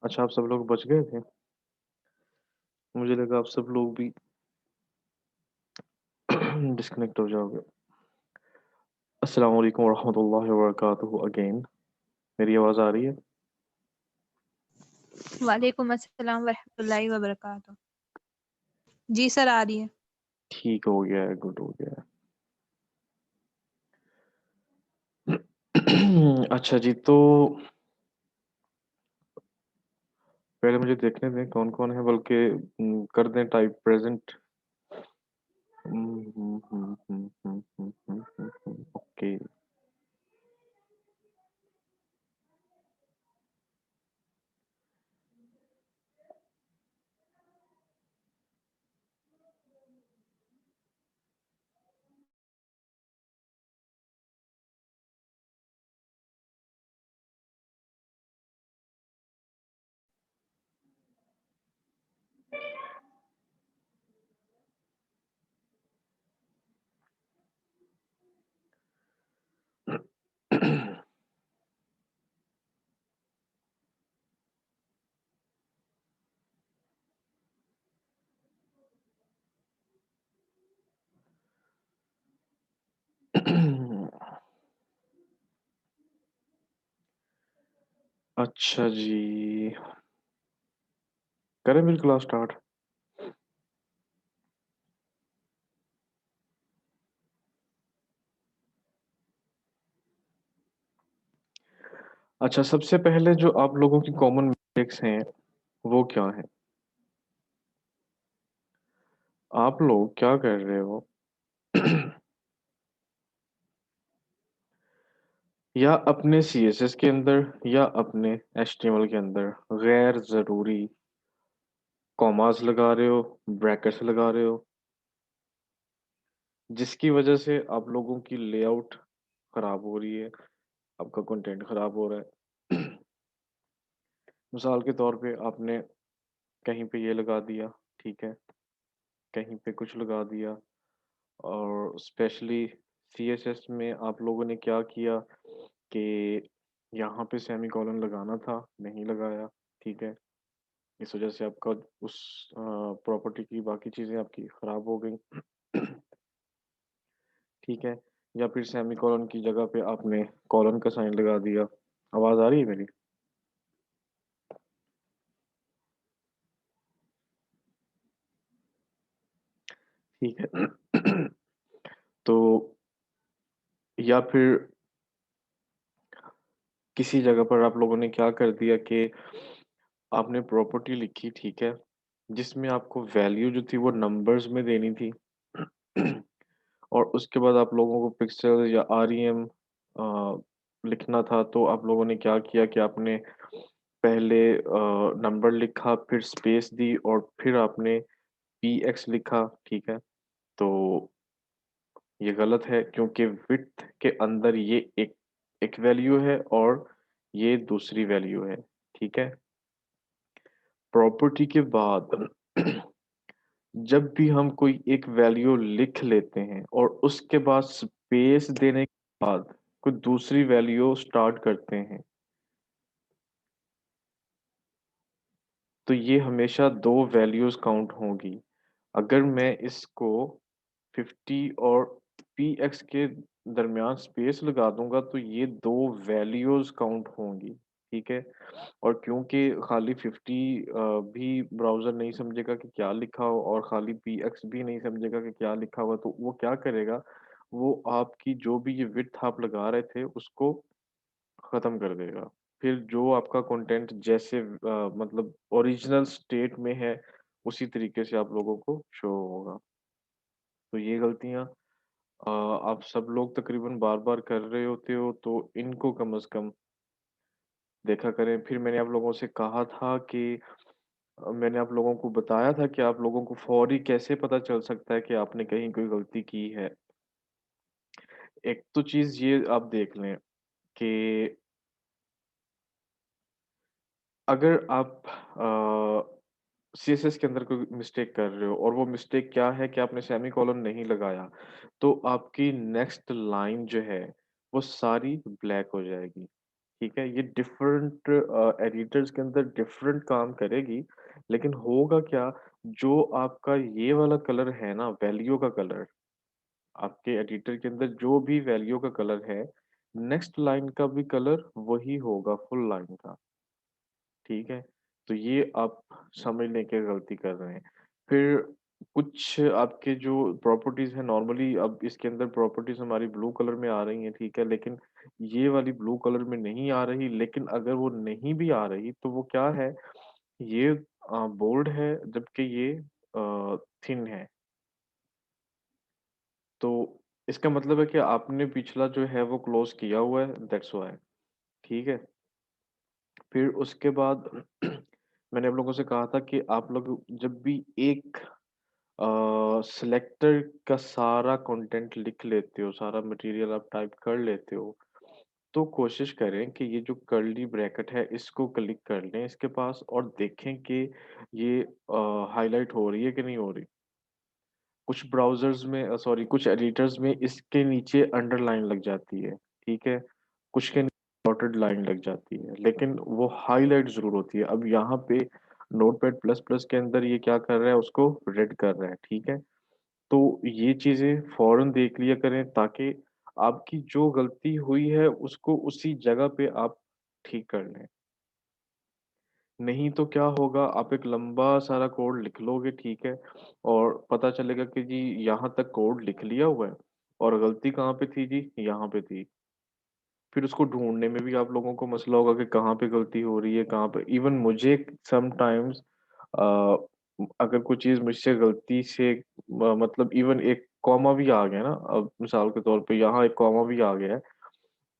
अच्छा, आप सब लोग बच गए थे? मुझे लगा आप सब लोग भी डिस्कनेक्ट हो जाओगे। अस्सलाम वालेकुम वरहमतुल्लाहि वबरकातुहू अगेन। मेरी आवाज़ आ रही है? वालेकुम अस्सलाम वरहमतुल्लाहि वबरकातुह। जी सर, आ रही है। ठीक हो गया है, गुड हो गया है। अच्छा जी, तो पहले मुझे देखने दें कौन-कौन है, बल्कि कर दें टाइप प्रेज़ेंट। ओके। अच्छा जी, करें मेरी क्लास स्टार्ट? अच्छा, सबसे पहले जो आप लोगों की कॉमन मिस्टेक्स हैं, वो क्या हैं? आप लोग क्या कर रहे हो? या अपने सीएसएस के अंदर या अपने एचटीएमएल के अंदर गैर ज़रूरी कॉमास लगा रहे हो, ब्रैकेट्स लगा रहे हो, जिसकी वजह से आप लोगों की लेआउट खराब हो रही है, आपका कंटेंट खराब हो रहा है। मिसाल के तौर पे आपने कहीं पे ये लगा दिया, ठीक है, कहीं पे कुछ लगा दिया, और स्पेशली सीएसएस में आप लोगों ने क्या किया कि यहाँ पे सेमीकोलन लगाना था, नहीं लगाया, ठीक है। इस वजह से आपका उस प्रॉपर्टी की बाकी चीज़ें आपकी खराब हो गई। ठीक है। या फिर सेमीकोलन की जगह पे आपने कोलन का साइन लगा दिया। आवाज़ आ रही है मेरी? ठीक है। तो या फिर किसी जगह पर आप लोगों ने क्या कर दिया कि आपने प्रॉपर्टी लिखी, ठीक है, जिसमें आपको वैल्यू जो थी वो नंबर्स में देनी थी। और उसके बाद आप लोगों को पिक्सल या आरईएम लिखना था, तो आप लोगों ने क्या किया कि आपने पहले नंबर लिखा, फिर स्पेस दी और फिर आपने पीएक्स लिखा, ठीक है। तो ये गलत है क्योंकि विड्थ के अंदर ये एक एक वैल्यू है और ये दूसरी वैल्यू है, ठीक है। प्रॉपर्टी के बाद जब भी हम कोई एक वैल्यू लिख लेते हैं और उसके बाद स्पेस देने के बाद कोई दूसरी वैल्यू स्टार्ट करते हैं, तो ये हमेशा 2 वैल्यूज़ काउंट होंगी। अगर मैं इसको 50 और पीएक्स के दरमियान स्पेस लगा दूँगा तो ये 2 वैल्यूज़ काउंट होंगी, ठीक है? और क्योंकि खाली 50 भी ब्राउज़र नहीं समझेगा कि क्या लिखा हो और खाली पीएक्स भी नहीं समझेगा कि क्या लिखा हुआ, तो वो क्या करेगा, वो आपकी जो भी ये विड्थ आप लगा रहे थे उसको ख़त्म कर देगा। फिर जो आपका कंटेंट जैसे मतलब ओरिजिनल स्टेट में है, उसी तरीके से आप लोगों को शो होगा। तो ये गलतियाँ आप सब लोग तकरीबन बार-बार कर रहे होते हो, तो इनको कम से कम देखा करें। फिर मैंने आप लोगों से कहा था कि मैंने आप लोगों को बताया था कि आप लोगों को फौरी कैसे पता चल सकता है कि आपने कहीं कोई गलती की है। एक तो चीज़ ये आप देख लें कि अगर आप सीएसएस के अंदर कोई मिस्टेक कर रहे हो और वो मिस्टेक क्या है कि आपने सेमीकोलन नहीं लगाया, तो आपकी नेक्स्ट लाइन जो है, वो सारी ब्लैक हो जाएगी, ठीक है? ये डिफरेंट एडिटर्स के अंदर डिफरेंट काम करेगी, लेकिन होगा क्या, जो आपका ये वाला कलर है ना, वैल्यू का कलर, आपके एडिटर के अंदर जो भी वैल्यू का कलर है, नेक्स्ट लाइन का भी कलर वही होगा फुल लाइन का। ठीक है? तो ये आप समझने की गलती कर रहे हैं। फिर कुछ आपके जो प्रॉपर्टीज़ हैं नॉर्मली, अब इसके अंदर प्रॉपर्टीज़ हमारी ब्लू कलर में आ रही हैं, ठीक है? लेकिन ये वाली ब्लू कलर में नहीं आ रही, लेकिन अगर वो नहीं भी आ रही तो वो क्या है, ये बोल्ड है जबकि ये थिन है। तो इसका मतलब है कि आपने पिछला जो है वो क्लोज़ किया हुआ है, दैट्स व्हाई। ठीक है? फिर उसके बाद मैंने आप लोगों से कहा था कि आप लोग जब भी एक सिलेक्टर का सारा कंटेंट लिख लेते हो, सारा मटेरियल आप टाइप कर लेते हो, तो कोशिश करें कि ये जो कर्ली ब्रैकेट है इसको क्लिक कर लें इसके पास और देखें कि ये हाइलाइट हो रही है कि नहीं हो रही। कुछ ब्राउज़र्स में सॉरी कुछ एडिटर्स में इसके नीचे अंडरलाइन लग जाती है, ठीक है? कुछ के डॉटेड लाइन लग जाती है, लेकिन वो हाइलाइट ज़रूर होती है। अब यहाँ पे नोटपैड प्लस प्लस के अंदर ये क्या कर रहा है, उसको रेड कर रहा है, ठीक है? तो ये चीज़ें फ़ौरन देख लिया करें ताकि आपकी जो गलती हुई है उसको उसी जगह पे आप ठीक कर लें। नहीं तो क्या होगा, आप एक लंबा सारा कोड लिख लोगे, ठीक है? और पता चलेगा कि जी यहाँ तक कोड लिख लिया हुआ है और गलती कहाँ पे थी जी? यहाँ पे थी। फिर उसको ढूँढने में भी आप लोगों को मसला होगा कि कहाँ पे गलती हो रही है, कहाँ पे इवन मुझे समटाइम्स अ, अगर कोई चीज़ मुझसे गलती से मतलब इवन एक कॉमा भी आ गया ना, अब मिसाल के तौर पे यहाँ एक कॉमा भी आ गया है,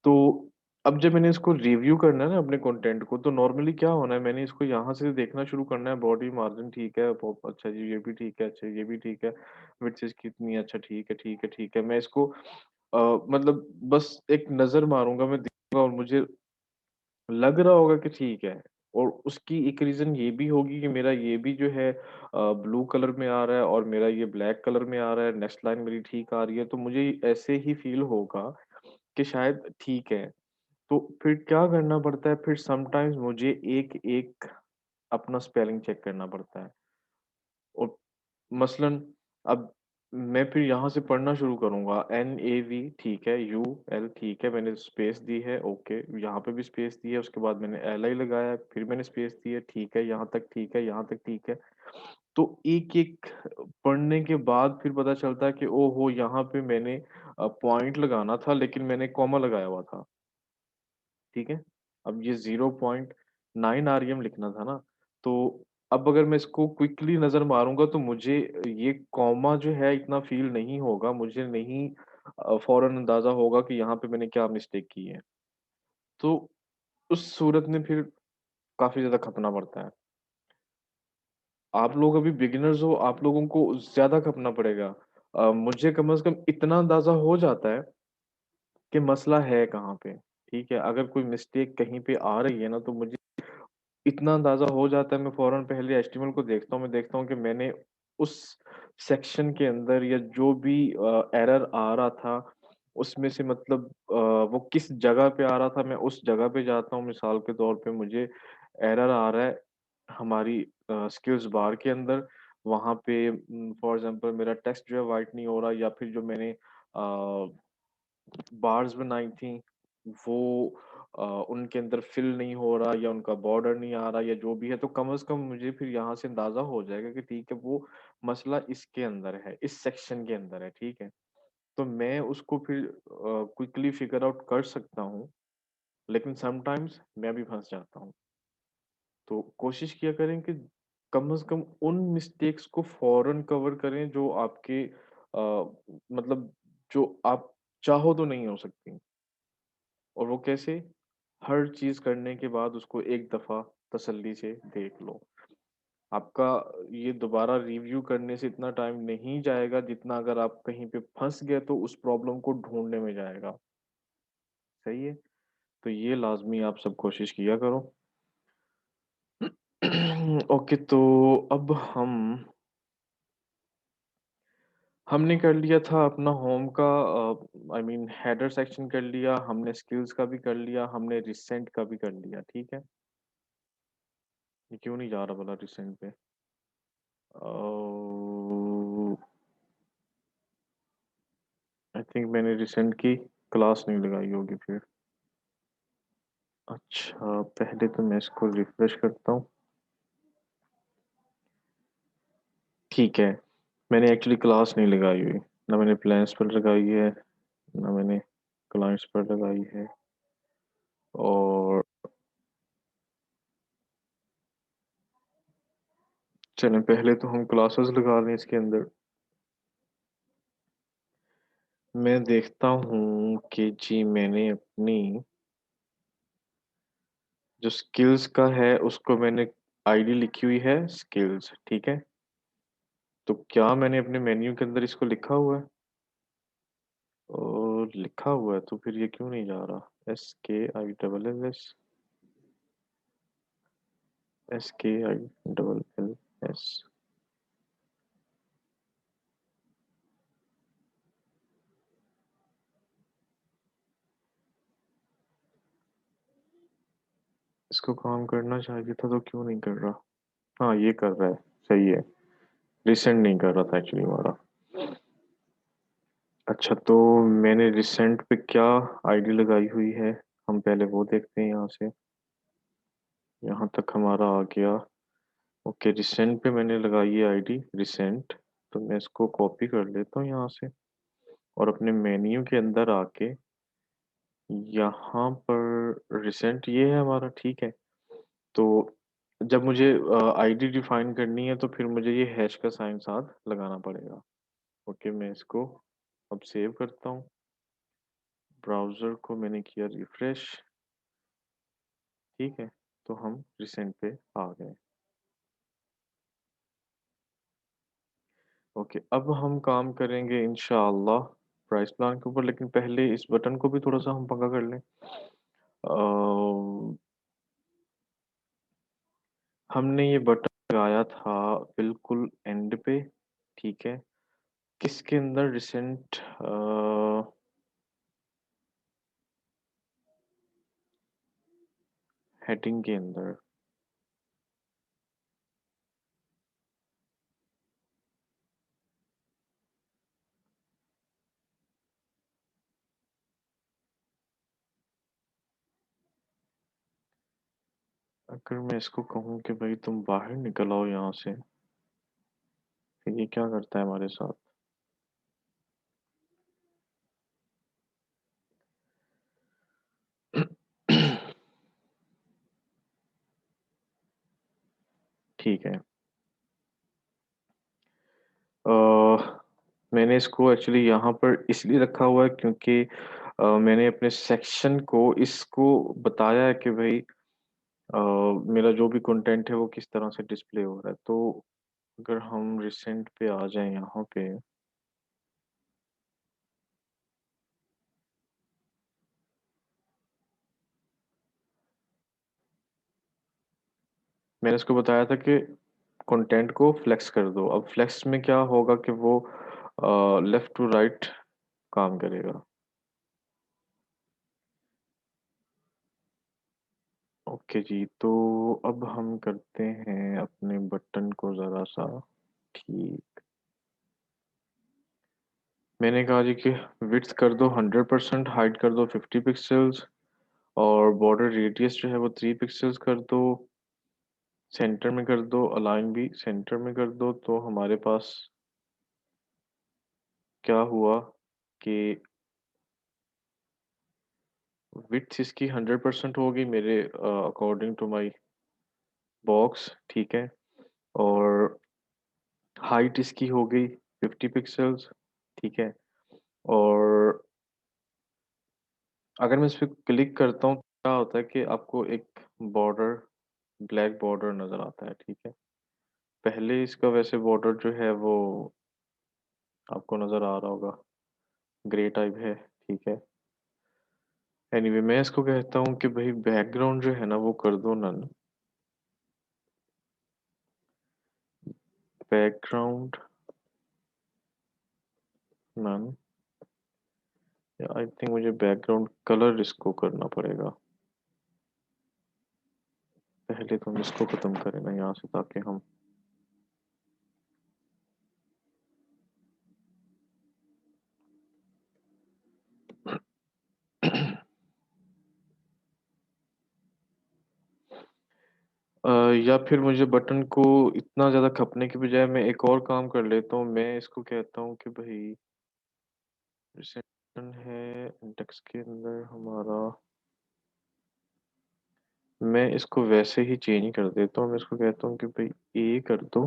तो अब जब मैंने इसको रिव्यू करना है ना अपने कंटेंट को, तो नॉर्मली क्या होना है, मैंने इसको यहाँ से देखना शुरू करना है, बॉडी मार्जिन ठीक है, अच्छा जी ये भी ठीक है, अच्छा ये भी ठीक है, विड्थ कितनी है, अच्छा ठीक है, ठीक है, ठीक है। मैं इसको मतलब बस एक नज़र मारूँगा, मैं देखूँगा और मुझे लग रहा होगा कि ठीक है, और उसकी एक रीज़न ये भी होगी कि मेरा ये भी जो है ब्लू कलर में आ रहा है और मेरा ये ब्लैक कलर में आ रहा है, नेक्स्ट लाइन मेरी ठीक आ रही है, तो मुझे ऐसे ही फ़ील होगा कि शायद ठीक है। तो फिर क्या करना पड़ता है, फिर समटाइम्स मुझे एक-एक अपना स्पेलिंग चेक करना पड़ता है। और मसलन अब मैं फिर यहाँ से पढ़ना शुरू करूँगा, NAV ठीक है, UL ठीक है, मैंने स्पेस दी है, ओके, यहाँ पे भी स्पेस दी है, उसके बाद मैंने LI लगाया, फिर मैंने स्पेस दी है, ठीक है, यहाँ तक ठीक है, यहाँ तक ठीक है। तो एक-एक पढ़ने के बाद फिर पता चलता है कि ओहो! यहाँ पे मैंने पॉइंट लगाना था लेकिन मैंने कॉमा लगाया हुआ था, ठीक है? अब ये 0.9 आरईएम लिखना था ना, तो अब अगर मैं इसको क्विकली नज़र मारूँगा तो मुझे ये कॉमा जो है इतना फ़ील नहीं होगा, मुझे नहीं फ़ौरन अंदाज़ा होगा कि यहाँ पे मैंने क्या मिस्टेक की है। तो उस सूरत में फिर काफ़ी ज़्यादा खपना पड़ता है। आप लोग अभी बिगिनर्स हो, आप लोगों को ज़्यादा खपना पड़ेगा। मुझे कम से कम इतना अंदाज़ा हो जाता है कि मसला है कहाँ पे, ठीक है? अगर कोई मिस्टेक कहीं पे आ रही है ना, तो मुझे इतना अंदाज़ा हो जाता है, मैं फ़ौरन पहले एचटीएमएल को देखता हूँ, मैं देखता हूँ कि मैंने उस सेक्शन के अंदर या जो भी एरर आ रहा था, उसमें से मतलब वो किस जगह पे आ रहा था, मैं उस जगह पे जाता हूँ। मिसाल के तौर पे मुझे एरर आ रहा है हमारी स्किल्स बार के अंदर, वहाँ पे फॉर एग्ज़ाम्पल मेरा टेक्स्ट जो है व्हाइट नहीं हो रहा, या फिर जो मैंने बार्स बनाई थी, वो उनके अंदर फ़िल नहीं हो रहा या उनका बॉर्डर नहीं आ रहा या जो भी है, तो कम से कम मुझे फिर यहाँ से अंदाज़ा हो जाएगा कि ठीक है, वो मसला इसके अंदर है, इस सेक्शन के अंदर है, ठीक है? तो मैं उसको फिर क्विकली फिगर आउट कर सकता हूँ, लेकिन समटाइम्स मैं भी फँस जाता हूँ। तो कोशिश किया करें कि कम से कम उन मिस्टेक्स को फ़ौरन कवर करें जो आपके मतलब जो आप चाहो तो नहीं हो सकती। और वो कैसे? हर चीज़ करने के बाद उसको एक दफ़ा तसल्ली से देख लो। आपका ये दोबारा रिव्यू करने से इतना टाइम नहीं जाएगा जितना अगर आप कहीं पे फँस गए तो उस प्रॉब्लम को ढूँढने में जाएगा। सही है? तो ये लाज़मी आप सब कोशिश किया करो। ओके, तो अब हमने कर लिया था अपना होम का, आई मीन हेडर सेक्शन कर लिया, हमने स्किल्स का भी कर लिया, हमने रिसेंट का भी कर लिया, ठीक है। ये क्यों नहीं जा रहा भला रिसेंट पे? आई थिंक मैंने रिसेंट की क्लास नहीं लगाई होगी फिर। अच्छा, पहले तो मैं इसको रिफ्रेश करता हूँ। ठीक है, मैंने एक्चुअली क्लास नहीं लगाई हुई, ना मैंने प्लान्स पर लगाई है, ना मैंने क्लाइंट्स पर लगाई है। और चलें, पहले तो हम क्लासेस लगा लें इसके अंदर। मैं देखता हूँ कि जी मैंने अपनी जो स्किल्स का है उसको मैंने आईडी लिखी हुई है स्किल्स, ठीक है। तो क्या मैंने अपने मेन्यू के अंदर इसको लिखा हुआ है? और लिखा हुआ है तो फिर ये क्यों नहीं जा रहा? SKILLS, SKILLS। इसको काम करना चाहिए था तो क्यों नहीं कर रहा? हाँ, ये कर रहा है, सही है। रिसेंट नहीं कर रहा था एक्चुअली हमारा। अच्छा, तो मैंने रिसेंट पे क्या आईडी लगाई हुई है, हम पहले वो देखते हैं यहाँ से। यहाँ तक हमारा आ गया। ओके, रिसेंट पे मैंने लगाई है आईडी रिसेंट। तो मैं इसको कॉपी कर लेता हूँ यहाँ से, और अपने मेन्यू के अंदर आके यहाँ पर रिसेंट ये है हमारा, ठीक है। तो जब मुझे आईडी डिफाइन करनी है तो फिर मुझे ये हैश का साइन साथ लगाना पड़ेगा। ओके, मैं इसको अब सेव करता हूँ। ब्राउज़र को मैंने किया रिफ्रेश, ठीक है। तो हम रिसेंट पे आ गए। ओके, अब हम काम करेंगे इंशाअल्लाह प्राइस प्लान के ऊपर, लेकिन पहले इस बटन को भी थोड़ा सा हम पंगा कर लें। हमने ये बटन लगाया था बिल्कुल एंड पे, ठीक है। किसके अंदर? रिसेंट हेडिंग के अंदर। अगर मैं इसको कहूँ कि भाई तुम बाहर निकल आओ यहाँ से, फिर ये क्या करता है हमारे साथ? ठीक है। अ, मैंने इसको एक्चुअली यहाँ पर इसलिए रखा हुआ है क्योंकि मैंने अपने सेक्शन को इसको बताया है कि भाई अ, मेरा जो भी कंटेंट है वो किस तरह से डिस्प्ले हो रहा है। तो अगर हम रिसेंट पे आ जाएं यहाँ पे, मैंने इसको बताया था कि कंटेंट को फ्लेक्स कर दो। अब फ्लेक्स में क्या होगा कि वो लेफ्ट टू राइट काम करेगा। ओके जी, तो अब हम करते हैं अपने बटन को ज़रा सा ठीक। मैंने कहा जी कि विड्थ कर दो 100%, हाइट कर दो 50 पिक्सल्स, और बॉर्डर रेडियस जो है वो 3 पिक्सल्स कर दो। सेंटर में कर दो, अलाइन भी सेंटर में कर दो। तो हमारे पास क्या हुआ कि विड्थ इसकी 100% होगी मेरे अकॉर्डिंग टू माय बॉक्स, ठीक है। और हाइट इसकी हो गई 50 पिक्सल्स, ठीक है। और अगर मैं इस पर क्लिक करता हूँ तो क्या होता है कि आपको एक बॉर्डर, ब्लैक बॉर्डर नज़र आता है, ठीक है। पहले इसका वैसे बॉर्डर जो है वो आपको नज़र आ रहा होगा, ग्रे टाइप है, ठीक है। एनीवे, मैं इसको कहता हूँ कि भाई बैकग्राउंड जो है ना वो कर दो none. Background none। I think मुझे बैकग्राउंड कलर इसको करना पड़ेगा। पहले तो हम इसको खत्म करें ना यहाँ से, ताकि हम या फिर मुझे बटन को इतना ज़्यादा खपने की बजाय मैं एक और काम कर लेता हूँ। मैं इसको कहता हूँ कि भाई रिसेंट है इंडेक्स के अंदर हमारा, मैं इसको वैसे ही चेंज कर देता हूँ। मैं इसको कहता हूँ कि भाई ए कर दो,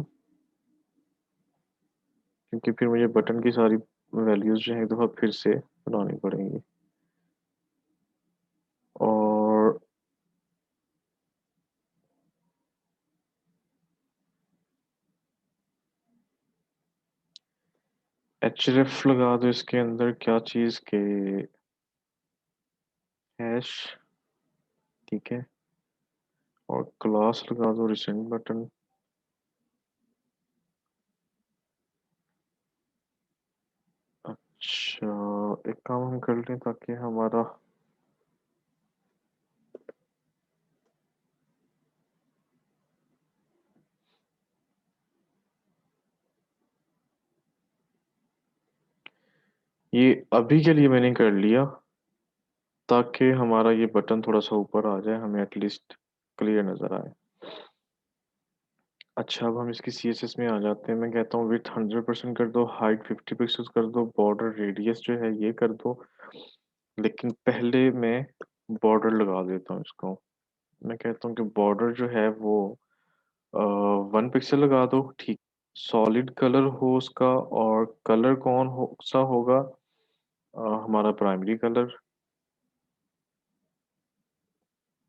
क्योंकि फिर मुझे बटन की सारी वैल्यूज जो है एक दफ़ा फिर से बनानी पड़ेंगी। और एचरेफ लगा दो इसके अंदर, क्या चीज़ के हैश, ठीक है। और क्लास लगा दो रिसेंट बटन। अच्छा, एक काम हम कर लें ताकि हमारा ये अभी के लिए मैंने कर लिया, ताकि हमारा ये बटन थोड़ा सा ऊपर आ जाए, हमें एटलीस्ट क्लियर नज़र आए। अच्छा, अब हम इसकी CSS में आ जाते हैं। मैं कहता हूँ विड्थ 100% कर दो, हाइट 50 पिक्सल्स कर दो, बॉर्डर रेडियस जो है ये कर दो। लेकिन पहले मैं बॉर्डर लगा देता हूँ इसको। मैं कहता हूँ कि बॉर्डर जो है वो 1 पिक्सल लगा दो, ठीक। सॉलिड कलर हो उसका, और कलर कौन हो सा होगा, हमारा प्राइमरी कलर,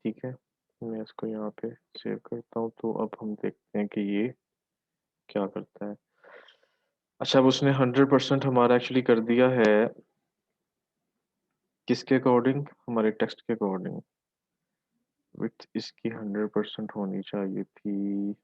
ठीक है। मैं इसको यहाँ पे सेव करता हूँ, तो अब हम देखते हैं कि ये क्या करता है। अच्छा, अब उसने 100% हमारा एक्चुअली कर दिया है। किसके अकॉर्डिंग? हमारे टेक्स्ट के अकॉर्डिंग। विथ इसकी 100% होनी चाहिए थी।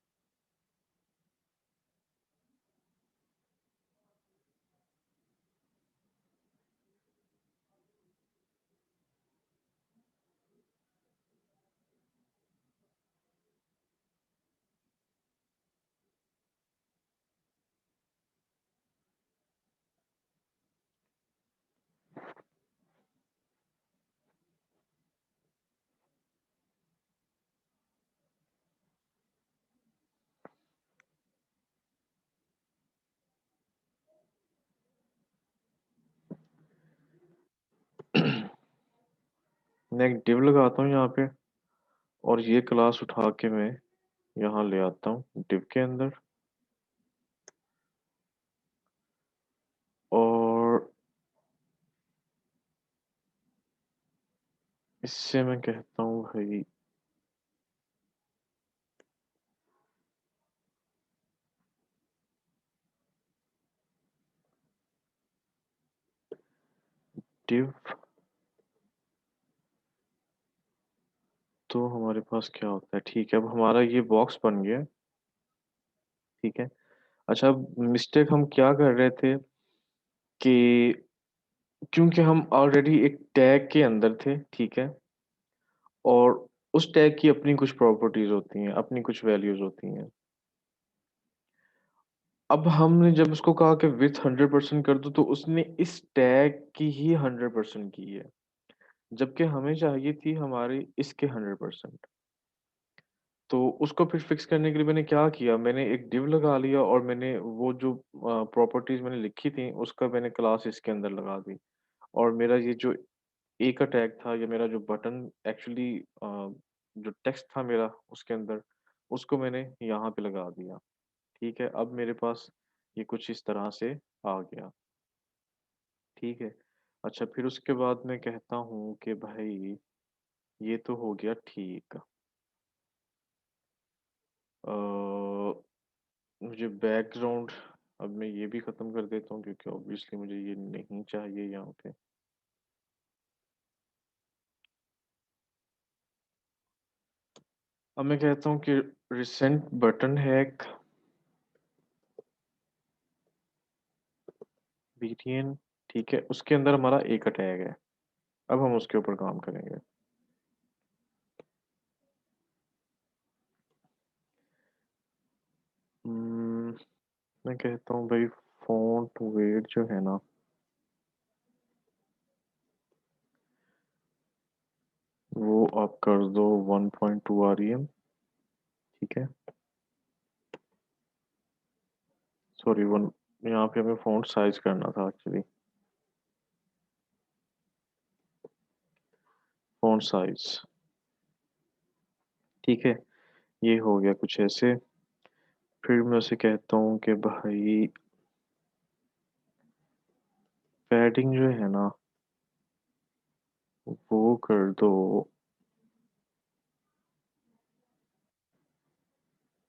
मैं एक डिव लगाता हूँ यहाँ पे, और ये क्लास उठा के मैं यहाँ ले आता हूँ डिव के अंदर। और इससे मैं कहता हूँ भाई डिव, तो हमारे पास क्या होता है, ठीक है। अब हमारा ये बॉक्स बन गया, ठीक है। अच्छा, अब मिस्टेक हम क्या कर रहे थे कि क्योंकि हम ऑलरेडी एक टैग के अंदर थे, ठीक है। और उस टैग की अपनी कुछ प्रॉपर्टीज होती हैं, अपनी कुछ वैल्यूज होती हैं। अब हमने जब उसको कहा कि विथ 100% कर दो, तो उसने इस टैग की ही 100% की है, जबकि हमें चाहिए थी हमारी इसके 100%। तो उसको फिर फिक्स करने के लिए मैंने क्या किया, मैंने एक डिव लगा लिया, और मैंने वो जो प्रॉपर्टीज मैंने लिखी थी उसका मैंने क्लास इसके अंदर लगा दी। और मेरा ये जो ए का टैग था, या मेरा जो बटन एक्चुअली जो टेक्स्ट था मेरा उसके अंदर, उसको मैंने यहाँ पे लगा दिया, ठीक है। अब मेरे पास ये कुछ इस तरह से आ गया, ठीक है। अच्छा, फिर उसके बाद मैं कहता हूँ कि भाई ये तो हो गया, ठीक। अ, मुझे बैकग्राउंड, अब मैं ये भी ख़त्म कर देता हूँ, क्योंकि ऑब्वियसली मुझे ये नहीं चाहिए यहाँ पे। अब मैं कहता हूँ कि रिसेंट बटन है एक BTN, ठीक है, उसके अंदर हमारा एक टैग है। अब हम उसके ऊपर काम करेंगे। मैं कहता हूँ भाई, फॉन्ट वेट जो है ना, वो आप कर दो 1.2 REM। ठीक है, सॉरी वन, यहाँ पे हमें फॉन्ट साइज करना था एक्चुअली। फॉन्ट साइज, ठीक है, ये हो गया कुछ ऐसे। फिर मैं उसे कहता हूँ कि भाई पैडिंग जो है ना, वो कर दो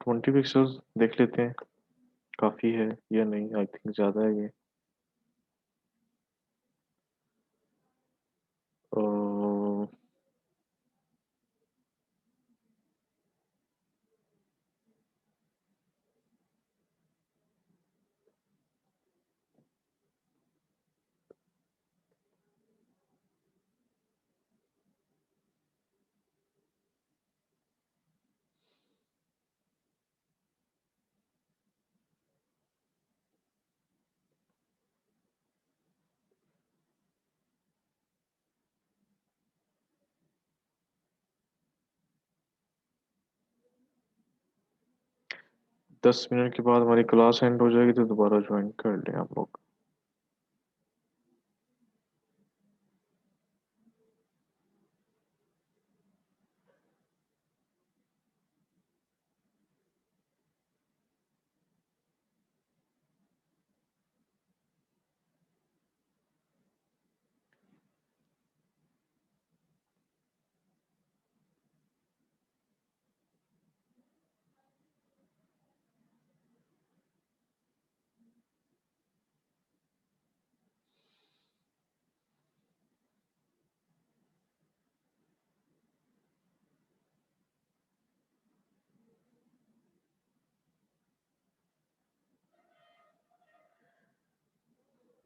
20 पिक्सल्स। देख लेते हैं काफ़ी है या नहीं, आई थिंक ज़्यादा है ये। अ, 10 मिनट के बाद हमारी क्लास एंड हो जाएगी, तो दोबारा ज्वाइन कर लें आप लोग।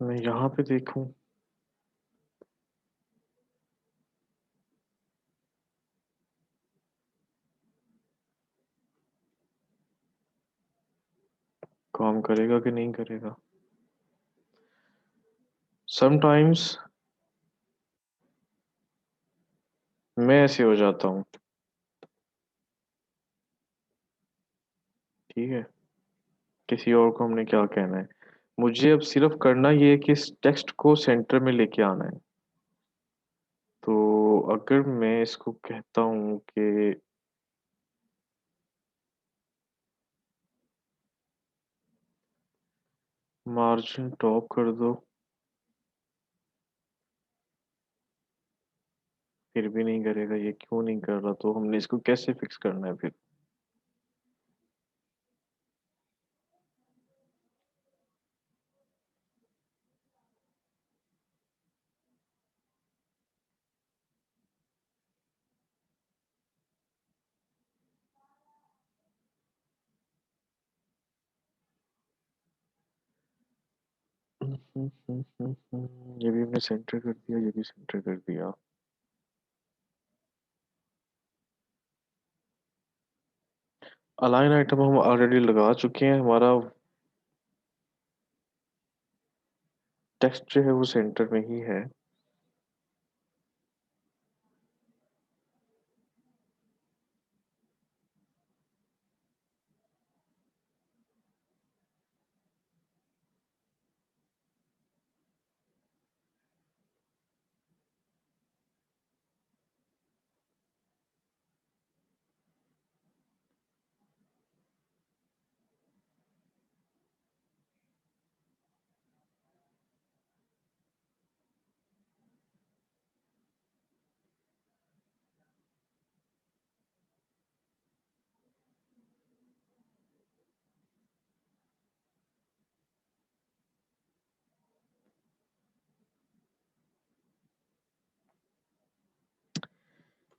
मैं यहाँ पे देखूँ, काम करेगा कि नहीं करेगा। समटाइम्स मैं ऐसे हो जाता हूँ। ठीक है, किसी और को हमने क्या कहना है। मुझे अब सिर्फ करना ये है कि इस टेक्स्ट को सेंटर में लेके आना है। तो अगर मैं इसको कहता हूँ कि मार्जिन टॉप कर दो, फिर भी नहीं करेगा, ये क्यों नहीं कर रहा, तो हमने इसको कैसे फिक्स करना है फिर। ये भी हमने सेंटर कर दिया, ये भी सेंटर कर दिया। अलाइन आइटम हम ऑलरेडी लगा चुके हैं, हमारा टेक्स्ट जो है वो सेंटर में ही है।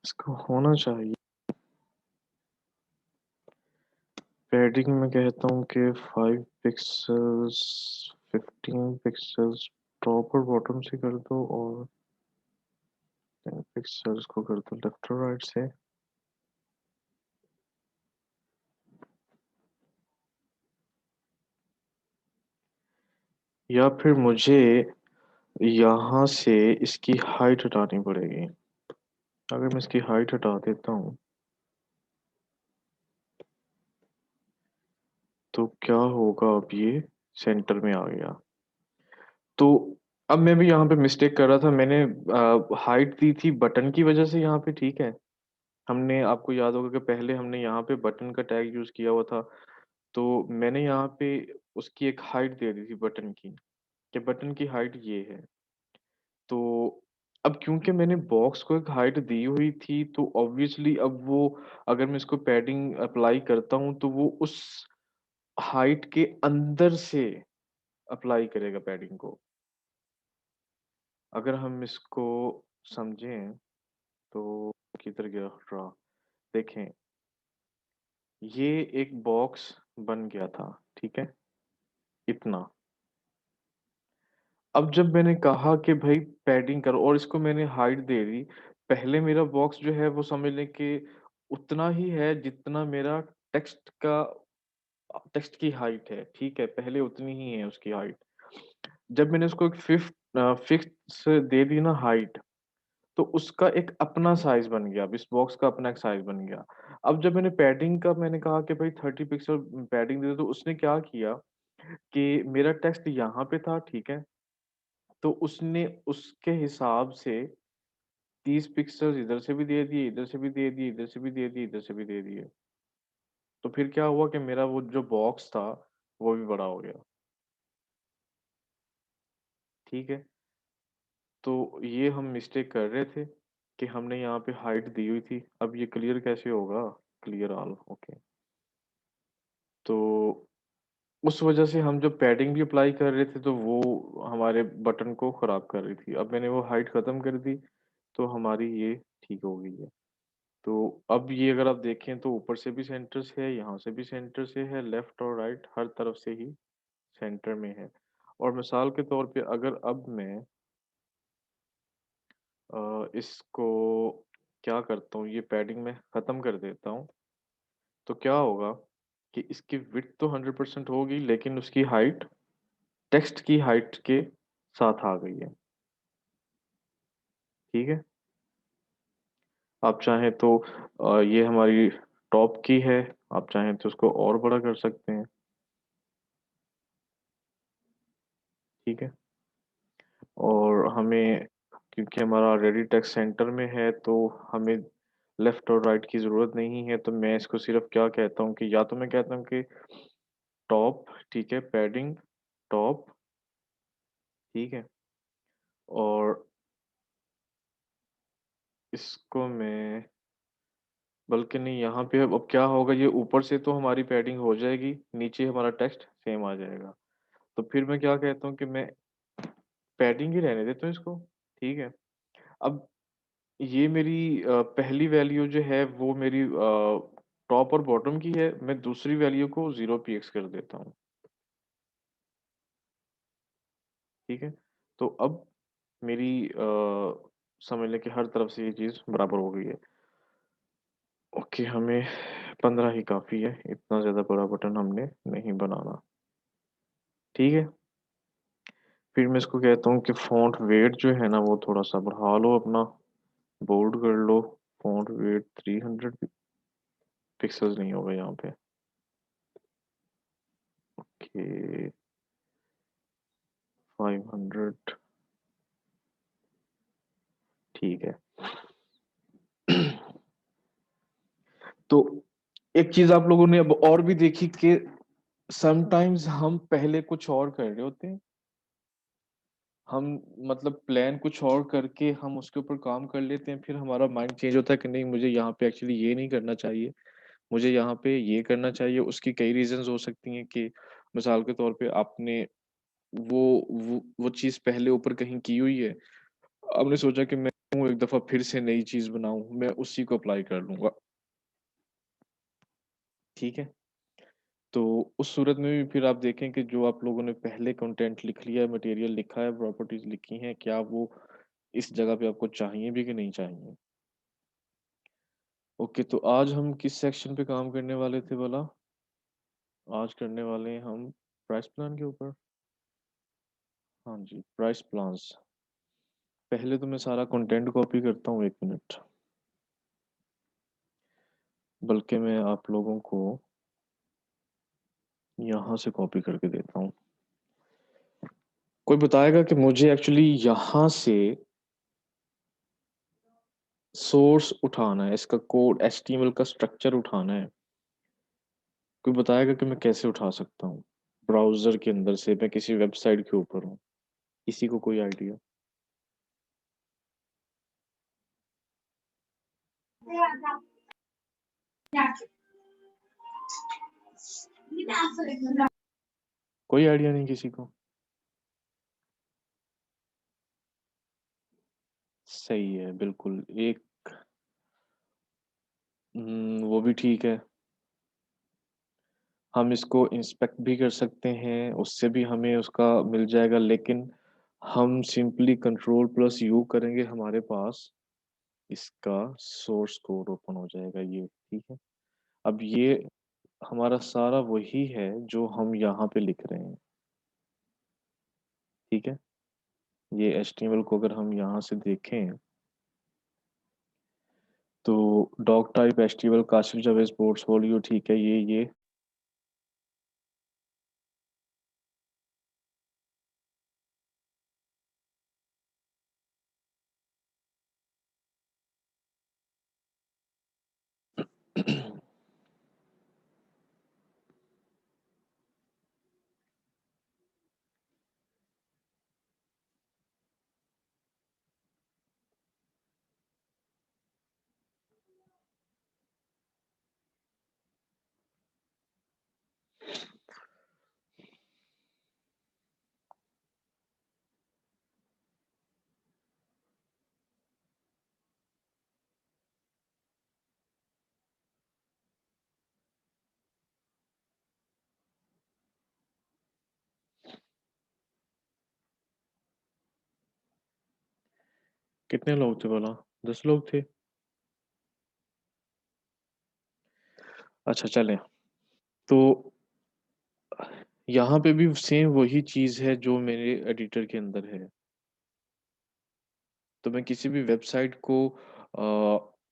इसको होना चाहिए पैडिंग में कहता हूँ कि 5 पिक्सल्स, 15 पिक्सल्स टॉप और बॉटम से कर दो और 10 पिक्सल्स को कर दो लेफ्ट और राइट से। या फिर मुझे यहाँ से इसकी हाइट हटानी पड़ेगी। अगर मैं इसकी हाइट हटा देता हूँ तो क्या होगा, अब ये सेंटर में आ गया। तो अब मैं भी यहाँ पे मिस्टेक कर रहा था, मैंने हाइट दी थी बटन की वजह से यहाँ पे, ठीक है। हमने, आपको याद होगा कि पहले हमने यहाँ पे बटन का टैग यूज किया हुआ था, तो मैंने यहाँ पे उसकी एक हाइट दे दी थी बटन की, कि बटन की हाइट ये है। तो अब क्योंकि मैंने बॉक्स को एक हाइट दी हुई थी, तो ऑब्वियसली अब वो, अगर मैं इसको पैडिंग अप्लाई करता हूँ तो वो उस हाइट के अंदर से अप्लाई करेगा पैडिंग को। अगर हम इसको समझें तो किधर गया ड्रा, देखें, ये एक बॉक्स बन गया था, ठीक है, इतना। अब जब मैंने कहा कि भाई पैडिंग करो और इसको मैंने हाइट दे दी, पहले मेरा बॉक्स जो है वो समझ लें कि उतना ही है जितना मेरा टेक्स्ट का, टेक्स्ट की हाइट है, ठीक है, पहले उतनी ही है उसकी हाइट। जब मैंने उसको एक फिक्स दे दी ना हाइट, तो उसका एक अपना साइज बन गया, अब इस बॉक्स का अपना एक साइज बन गया। अब जब मैंने पैडिंग का मैंने कहा कि भाई 30 पिक्सल पैडिंग दे दो, तो उसने क्या किया कि मेरा टेक्स्ट यहाँ पे था, ठीक है, तो उसने उसके हिसाब से 30 पिक्सल इधर से भी दे दिए, इधर से भी दे दिए, इधर से भी दे दिए, इधर से भी दे दिए। तो फिर क्या हुआ कि मेरा वो जो बॉक्स था वो भी बड़ा हो गया, ठीक है। तो ये हम मिस्टेक कर रहे थे कि हमने यहाँ पे हाइट दी हुई थी। अब ये क्लियर कैसे होगा, क्लियर ऑल, ओके। तो उस वजह से हम जब पैडिंग भी अप्लाई कर रहे थे तो वो हमारे बटन को खराब कर रही थी। अब मैंने वो हाइट खत्म कर दी तो हमारी ये ठीक हो गई है। तो अब ये अगर आप देखें तो ऊपर से भी सेंटर से है, यहाँ से भी सेंटर से है, लेफ्ट और राइट हर तरफ से ही सेंटर में है। और मिसाल के तौर पे अगर अब मैं इसको क्या करता हूँ, ये पैडिंग में ख़त्म कर देता हूँ, तो क्या होगा कि इसकी विड्थ तो 100% होगी, लेकिन उसकी हाइट टेक्स्ट की हाइट के साथ आ गई है, ठीक है। आप चाहें तो ये हमारी टॉप की है, आप चाहें तो उसको और बड़ा कर सकते हैं, ठीक है। और हमें, क्योंकि हमारा ऑलरेडी टेक्स्ट सेंटर में है, तो हमें लेफ्ट और राइट की ज़रूरत नहीं है। तो मैं इसको सिर्फ क्या कहता हूँ कि या तो मैं कहता हूँ कि टॉप, ठीक है, पैडिंग टॉप, ठीक है, और इसको मैं, बल्कि नहीं, यहाँ पे अब क्या होगा, ये ऊपर से तो हमारी पैडिंग हो जाएगी, नीचे हमारा टेक्स्ट सेम आ जाएगा। तो फिर मैं क्या कहता हूँ कि मैं पैडिंग ही रहने देता हूँ इसको, ठीक है। अब ये मेरी पहली वैल्यू जो है वो मेरी टॉप और बॉटम की है, मैं दूसरी वैल्यू को 0 px कर देता हूँ, ठीक है। तो अब मेरी समझ लें कि हर तरफ से ये चीज़ बराबर हो गई है। ओके, हमें 15 ही काफ़ी है, इतना ज़्यादा बड़ा बटन हमने नहीं बनाना, ठीक है। फिर मैं इसको कहता हूँ कि फ़ॉन्ट वेट जो है ना वो थोड़ा सा बढ़ा लो अपना, बोल्ड कर लो। फ़ॉन्ट वेट 300 पिक्सल्स नहीं होगा यहाँ पे, कि 500, ठीक है। तो एक चीज आप लोगों ने अब और भी देखी कि समटाइम्स हम पहले कुछ और कर रहे होते हैं, हम मतलब प्लान कुछ और करके हम उसके ऊपर काम कर लेते हैं, फिर हमारा माइंड चेंज होता है कि नहीं, मुझे यहाँ पे एक्चुअली ये नहीं करना चाहिए, मुझे यहाँ पे ये करना चाहिए। उसकी कई रीजंस हो सकती हैं कि मिसाल के तौर पे आपने वो चीज़ पहले ऊपर कहीं की हुई है, आपने सोचा कि मैं क्यों एक दफ़ा फिर से नई चीज़ बनाऊँ, मैं उसी को अप्लाई कर लूँगा, ठीक है। तो उस सूरत में भी फिर आप देखें कि जो आप लोगों ने पहले कंटेंट लिख लिया है, मटेरियल लिखा है, प्रॉपर्टीज़ लिखी हैं, क्या वो इस जगह पे आपको चाहिए भी कि नहीं चाहिए? ओके, तो आज हम किस सेक्शन पे काम करने वाले थे भला? आज करने वाले हैं हम प्राइस प्लान के ऊपर। हाँ जी, प्राइस प्लान्स। पहले तो मैं सारा कंटेंट कॉपी करता हूँ 1 मिनट। बल्कि मैं आप लोगों को यहाँ से कॉपी करके देता हूँ। कोई बताएगा कि मुझे एक्चुअली यहाँ से सोर्स उठाना है, इसका कोड एचटीएमएल का स्ट्रक्चर उठाना है। कोई बताएगा कि मैं कैसे उठा सकता हूँ? ब्राउज़र के अंदर से, मैं किसी वेबसाइट के ऊपर हूँ। किसी को कोई आइडिया? कोई आइडिया नहीं किसी को? सही है, बिल्कुल। एक वो भी ठीक है। हम इसको इंस्पेक्ट भी कर सकते हैं, उससे भी हमें उसका मिल जाएगा, लेकिन हम सिंपली कंट्रोल प्लस यू करेंगे, हमारे पास इसका सोर्स कोड ओपन हो जाएगा ये, ठीक है? अब ये हमारा सारा वही है जो हम यहाँ पे लिख रहे हैं, ठीक है? ये एचटीएमएल को अगर हम यहाँ से देखें, तो doc type HTML Kashif Javed portfolio, ठीक है? ये कितने लोग थे बोला? 10 लोग थे? अच्छा, चलें। तो यहाँ पे भी सेम वही चीज़ है जो मेरे एडिटर के अंदर है। तो मैं किसी भी वेबसाइट को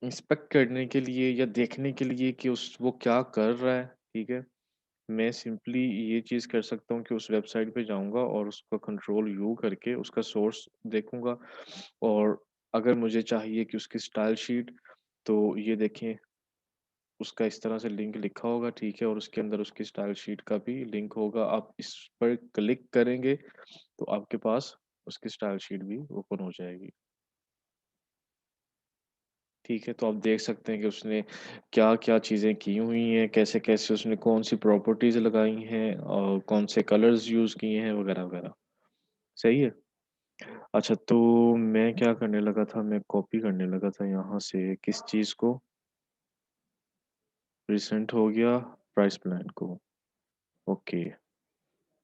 इंस्पेक्ट करने के लिए या देखने के लिए कि उस वो क्या कर रहा है, ठीक है? मैं सिंपली ये चीज़ कर सकता हूँ कि उस वेबसाइट पे जाऊँगा और उसका कंट्रोल यू करके उसका सोर्स देखूँगा, और अगर मुझे चाहिए कि उसकी स्टाइल शीट, तो ये देखें, उसका इस तरह से लिंक लिखा होगा, ठीक है? और उसके अंदर उसकी स्टाइल शीट का भी लिंक होगा। आप इस पर क्लिक करेंगे तो आपके पास उसकी स्टाइल शीट भी ओपन हो जाएगी। ठीक है, तो आप देख सकते हैं कि उसने क्या-क्या चीज़ें की हुई हैं, कैसे-कैसे उसने कौन-सी प्रॉपर्टीज़ लगाई हैं और कौन से कलर्स यूज़ किए हैं वगैरह-वगैरह। सही है? अच्छा, तो मैं क्या करने लगा था, मैं कॉपी करने लगा था यहाँ से किस चीज़ को? रिसेंट हो गया प्राइस प्लान को। ओके,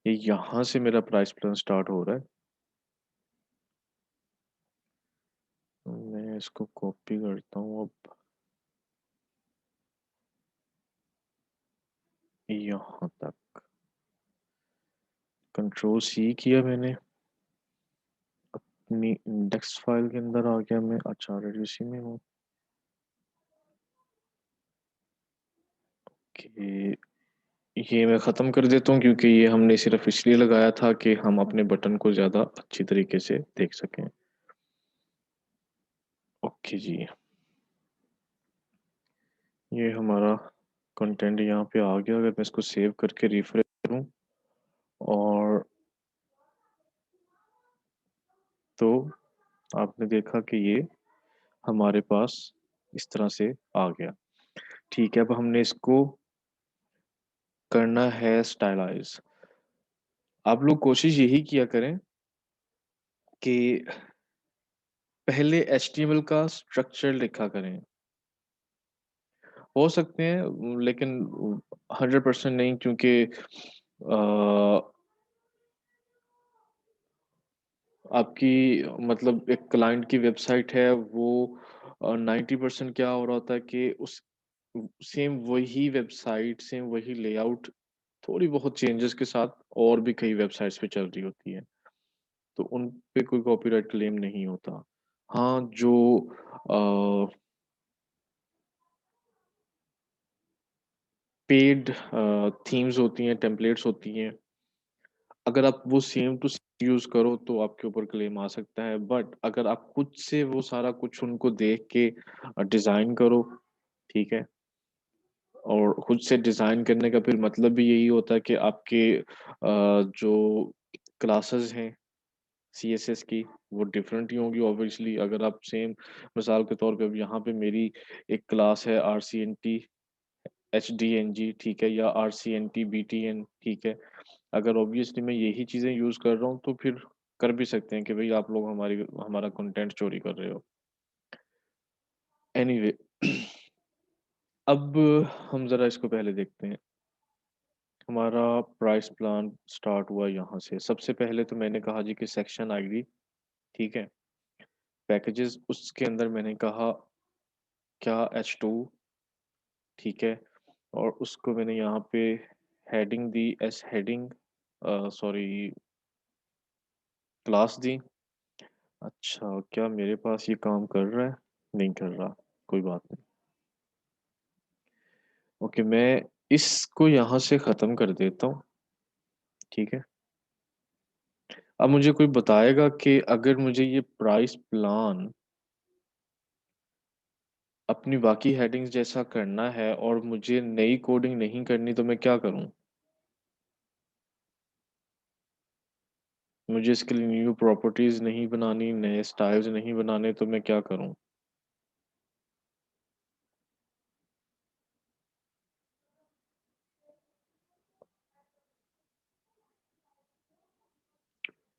ये यहाँ से मेरा प्राइस प्लान स्टार्ट हो रहा है। तो मैं इसको कॉपी करता हूँ अब यहाँ तक। कंट्रोल सी किया मैंने। अपनी इंडेक्स फाइल के अंदर आ गया मैं। अच्छा, ऑलरेडी उसी में हूँ। कि ये मैं ख़त्म कर देता हूँ क्योंकि ये हमने सिर्फ इसलिए लगाया था कि हम अपने बटन को ज़्यादा अच्छी तरीके से देख सकें। ओके जी, ये हमारा कंटेंट यहाँ पे आ गया। अगर मैं इसको सेव करके रिफ्रेश करूँ और तो आपने देखा कि ये हमारे पास इस तरह से आ गया। ठीक है, अब हमने इसको करना है स्टाइलाइज़। आप लोग कोशिश यही किया करें कि पहले एचटीएमएल का स्ट्रक्चर लिखा करें। हो सकते हैं लेकिन 100% नहीं क्योंकि आपकी मतलब एक क्लाइंट की वेबसाइट है वो 90% क्या हो रहा होता है कि उस सेम वही वेबसाइट, सेम वही लेआउट थोड़ी बहुत चेंजेस के साथ और भी कई वेबसाइट्स पे चल रही होती है। तो उन पे कोई कॉपीराइट क्लेम नहीं होता। हाँ, जो पेड थीम्स होती हैं, टेम्पलेट्स होती हैं, अगर आप वो सेम टू सेम यूज़ करो तो आपके ऊपर क्लेम आ सकता है। बट अगर आप खुद से वो सारा कुछ उनको देख के डिज़ाइन करो, ठीक है? और खुद से डिज़ाइन करने का फिर मतलब भी यही होता है कि आपके जो क्लासेस हैं सीएसएस की वो डिफरेंट ही होंगी ऑब्वियसली। अगर आप सेम मिसाल के तौर पे अब यहाँ पे मेरी एक क्लास है आरसीएनटी एचडीएनजी, ठीक है, या आरसीएनटी बीटीएन, ठीक है। अगर ऑब्वियसली मैं यही चीज़ें यूज़ कर रहा हूँ तो फिर कर भी सकते हैं कि भाई आप लोग हमारा कंटेंट चोरी कर रहे हो। एनीवे अब हम ज़रा इसको पहले देखते हैं। हमारा प्राइस प्लान स्टार्ट हुआ यहाँ से। सबसे पहले तो मैंने कहा जी कि सेक्शन आईडी, ठीक है। पैकेजेस उसके अंदर मैंने कहा क्या H2, ठीक है। और उसको मैंने यहाँ पे हेडिंग दी एस हेडिंग, सॉरी, क्लास दी। अच्छा, क्या मेरे पास ये काम कर रहा है? नहीं कर रहा, कोई बात नहीं। ओके, मैं इसको यहाँ से ख़त्म कर देता हूँ, ठीक है। अब मुझे कोई बताएगा कि अगर मुझे ये प्राइस प्लान अपनी बाकी हेडिंग्स जैसा करना है और मुझे नई कोडिंग नहीं करनी तो मैं क्या करूँ? मुझे इसके लिए न्यू प्रॉपर्टीज़ नहीं बनानी, नए स्टाइल्स नहीं बनाने तो मैं क्या करूँ?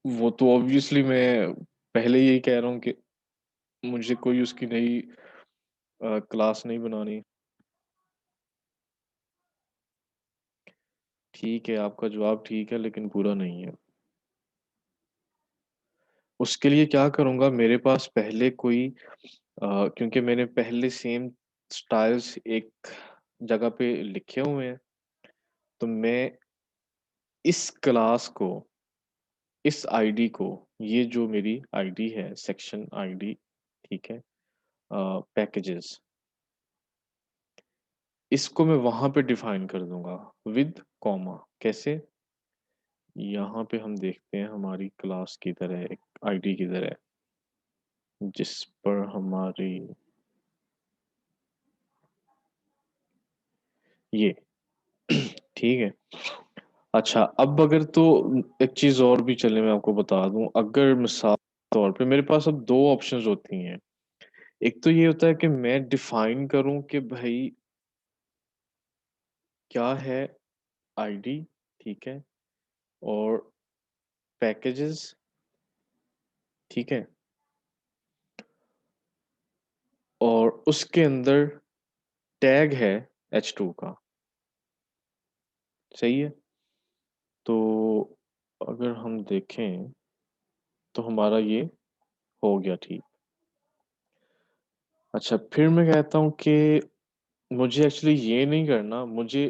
वो तो ऑब्वियसली मैं पहले ही कह रहा हूँ कि मुझे कोई उसकी नई क्लास नहीं बनानी। ठीक है, आपका जवाब ठीक है लेकिन पूरा नहीं है। उसके लिए क्या करूँगा, मेरे पास पहले कोई क्योंकि मैंने पहले सेम स्टाइल्स एक जगह पे लिखे हुए हैं, तो मैं इस क्लास को, इस आईडी को, ये जो मेरी आईडी है, सेक्शन आईडी, ठीक है, पैकेजेस, इसको मैं वहाँ पे डिफाइन कर दूँगा विद कॉमा। कैसे? यहाँ पे हम देखते हैं हमारी क्लास की तरह, एक आईडी की तरह, जिस पर हमारी ये ठीक है। अच्छा, अब अगर तो एक चीज़ और भी चले मैं आपको बता दूँ, अगर मिसाल के तौर पे मेरे पास अब 2 ऑप्शंस होती हैं। एक तो ये होता है कि मैं डिफाइन करूँ कि भई क्या है आईडी, ठीक है, और पैकेजेस, ठीक है, और उसके अंदर टैग है H2 का, सही है? तो अगर हम देखें तो हमारा ये हो गया ठीक। अच्छा, फिर मैं कहता हूँ कि मुझे एक्चुअली ये नहीं करना, मुझे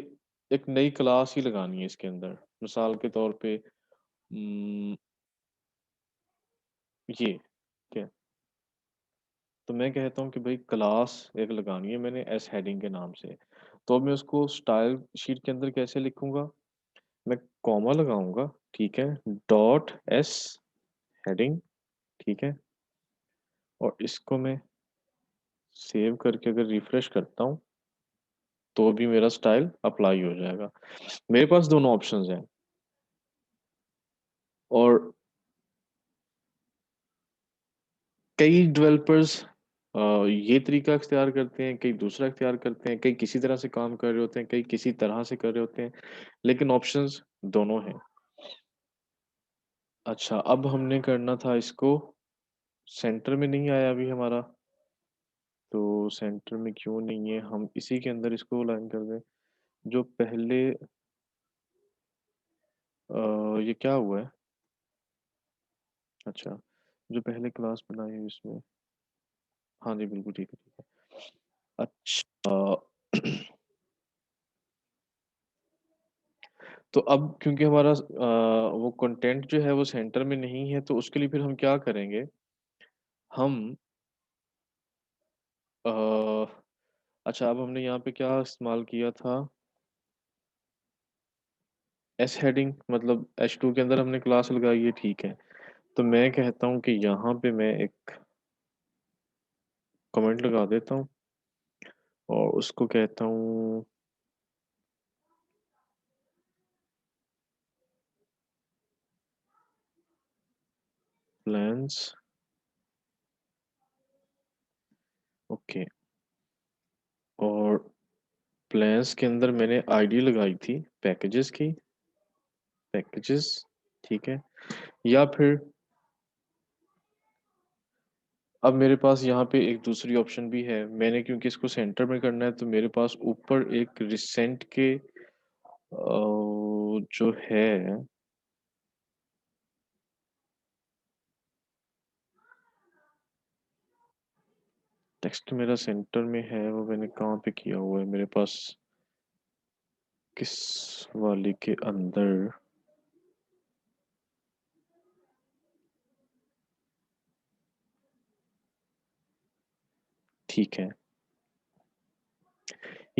एक नई क्लास ही लगानी है इसके अंदर। मिसाल के तौर पे ये, ठीक है? तो मैं कहता हूँ कि भई क्लास एक लगानी है मैंने एस हेडिंग के नाम से। तो अब मैं उसको स्टाइल शीट के अंदर कैसे लिखूँगा? मैं कॉमा लगाऊँगा, ठीक है? डॉट एस हेडिंग, ठीक है? और इसको मैं सेव करके अगर रिफ्रेश करता हूँ, तो भी मेरा स्टाइल अप्लाई हो जाएगा। मेरे पास दोनों ऑप्शंस हैं और कई डेवलपर्स ये तरीका इख्तियार करते हैं, कई दूसरा इख्तियार करते हैं, कई किसी तरह से काम कर रहे होते हैं, कई किसी तरह से कर रहे होते हैं, लेकिन ऑप्शंस दोनों हैं। अच्छा, अब हमने करना था इसको, सेंटर में नहीं आया अभी हमारा, तो सेंटर में क्यों नहीं है, हम इसी के अंदर इसको लाइन कर दें। जो पहले ये क्या हुआ है? अच्छा, जो पहले क्लास बनाई है इसमें। हाँ जी, बिल्कुल ठीक है, ठीक है। अच्छा। तो अब क्योंकि हमारा वो कंटेंट जो है वो सेंटर में नहीं है, तो उसके लिए फिर हम क्या करेंगे? हम अ, अच्छा, अब हमने यहाँ पे क्या इस्तेमाल किया था? एस हेडिंग, मतलब H2 के अंदर हमने क्लास लगाई है, ठीक है। तो मैं कहता हूँ कि यहाँ पे मैं एक कमेंट लगा देता हूँ और उसको कहता हूँ प्लान्स। ओके। और प्लान्स के अंदर मैंने आईडी लगाई थी पैकेजेस की, पैकेजेस, ठीक है। या फिर अब मेरे पास यहाँ पे एक दूसरी ऑप्शन भी है। मैंने क्योंकि इसको सेंटर में करना है, तो मेरे पास ऊपर एक रिसेंट के जो है टेक्स्ट मेरा सेंटर में है, वो मैंने कहाँ पे किया हुआ है मेरे पास? किस वाले के अंदर? ठीक है,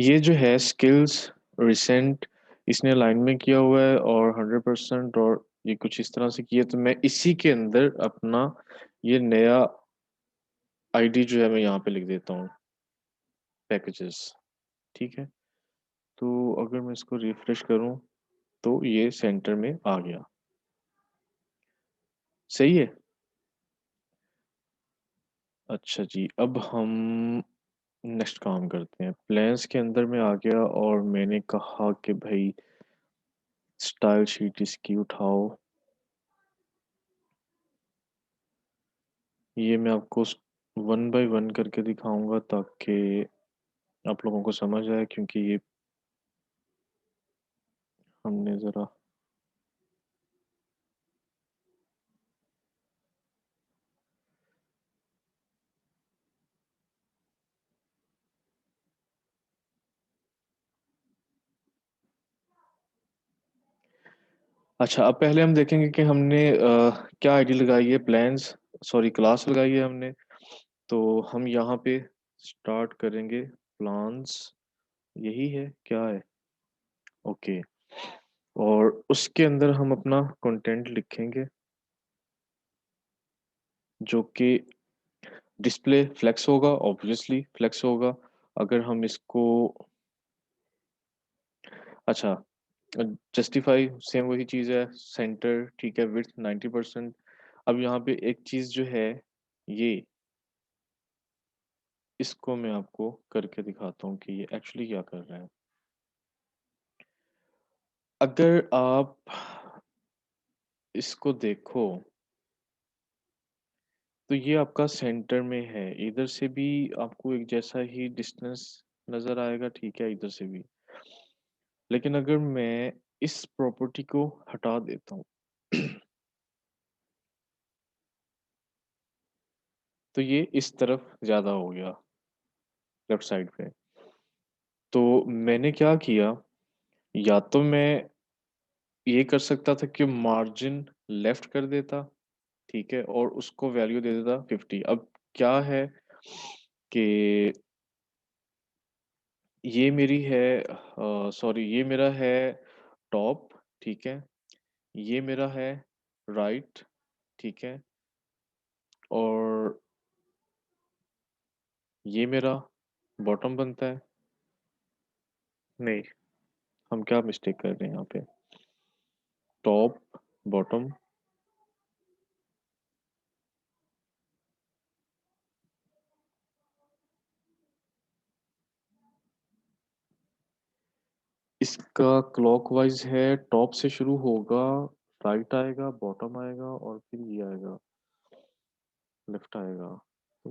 ये जो है स्किल्स रिसेंट, इसने अलाइनमेंट किया हुआ है और 100%, और ये कुछ इस तरह से किया, तो मैं इसी के अंदर अपना ये नया आईडी जो है मैं यहाँ पे लिख देता हूँ, पैकेजेस, ठीक है। तो अगर मैं इसको रिफ्रेश करूँ तो ये सेंटर में आ गया। सही है। अच्छा जी, अब हम नेक्स्ट काम करते हैं। प्लान्स के अंदर में आ गया और मैंने कहा कि भाई स्टाइल शीट इसकी उठाओ। ये मैं आपको वन बाय वन करके दिखाऊंगा ताकि आप लोगों को समझ आए, क्योंकि ये हमने ज़रा अच्छा, अब पहले हम देखेंगे कि हमने क्या आईडी लगाई है, प्लान्स, सॉरी क्लास लगाई है हमने। तो हम यहाँ पे स्टार्ट करेंगे प्लान्स, यही है क्या है? ओके। और उसके अंदर हम अपना कंटेंट लिखेंगे जो कि डिस्प्ले फ्लेक्स होगा, ऑब्वियसली फ्लेक्स होगा। अगर हम इसको, अच्छा, जस्टिफाई सेम वही चीज़ है, सेंटर ठीक है, विड्थ 90%। अब यहाँ पे एक चीज़ जो है, ये इसको मैं आपको करके दिखाता हूँ कि ये एक्चुअली क्या कर रहा है। अगर आप इसको देखो तो ये आपका सेंटर में है, इधर से भी आपको एक जैसा ही डिस्टेंस नज़र आएगा, ठीक है, इधर से भी। लेकिन अगर मैं इस प्रॉपर्टी को हटा देता हूँ तो ये इस तरफ ज़्यादा हो गया, लेफ्ट साइड पे। तो मैंने क्या किया, या तो मैं ये कर सकता था कि मार्जिन लेफ्ट कर देता, ठीक है, और उसको वैल्यू दे देता 50। अब क्या है कि ये मेरी है, सॉरी, ये मेरा है टॉप, ठीक है, ये मेरा है राइट, ठीक है, और ये मेरा बॉटम बनता है। नहीं, हम क्या मिस्टेक कर रहे हैं यहाँ पे? टॉप, बॉटम, इसका क्लॉकवाइज है, टॉप से शुरू होगा, राइट आएगा, बॉटम आएगा और फिर ये आएगा, लेफ्ट आएगा। तो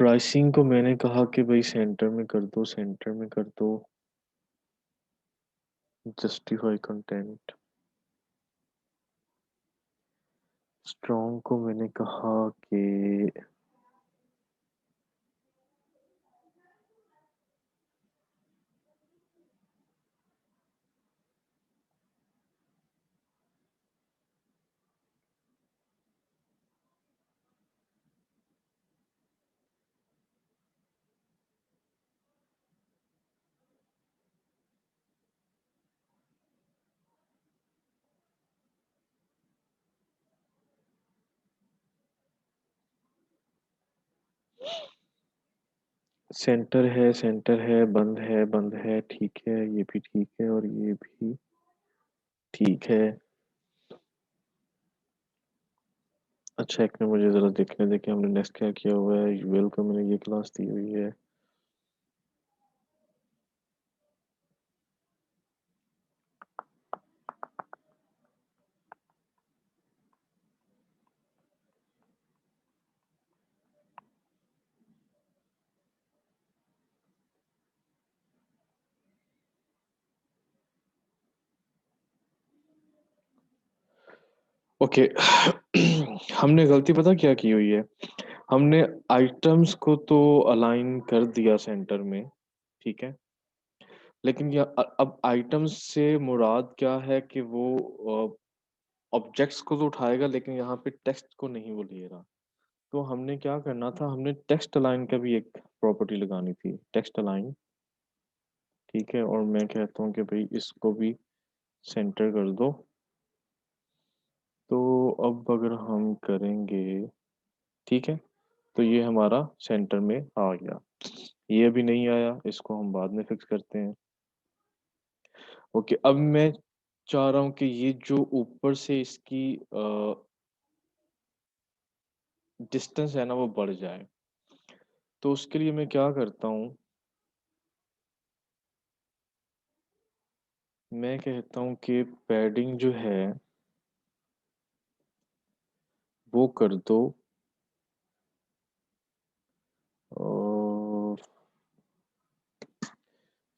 प्राइसिंग को मैंने कहा कि भाई सेंटर में कर दो, सेंटर में कर दो, जस्टिफाई कंटेंट। स्ट्रॉन्ग को मैंने कहा कि सेंटर है, बंद है, ठीक है, ये भी ठीक है और ये भी ठीक है। अच्छा, एक मिनट मुझे जरा देखने दे कि हमने नेक्स्ट क्या किया हुआ है। यूएल को मैंने ये क्लास दी हुई है। ओके। हमने गलती पता क्या की हुई है। हमने आइटम्स को तो अलाइन कर दिया सेंटर में, ठीक है, लेकिन अब आइटम्स से मुराद क्या है कि वो ऑब्जेक्ट्स को तो उठाएगा लेकिन यहाँ पे टेक्स्ट को नहीं वो लेगा। तो हमने क्या करना था, हमने टेक्स्ट अलाइन का भी एक प्रॉपर्टी लगानी थी, टेक्स्ट अलाइन, ठीक है। और मैं कहता हूँ कि भाई इसको भी सेंटर कर दो। तो अब अगर हम करेंगे, ठीक है, तो ये हमारा सेंटर में आ गया। ये अभी नहीं आया, इसको हम बाद में फिक्स करते हैं। ओके, अब मैं चाह रहा हूँ कि ये जो ऊपर से इसकी डिस्टेंस है ना वो बढ़ जाए। तो उसके लिए मैं क्या करता हूँ, मैं कहता हूँ कि पैडिंग जो है वो कर दो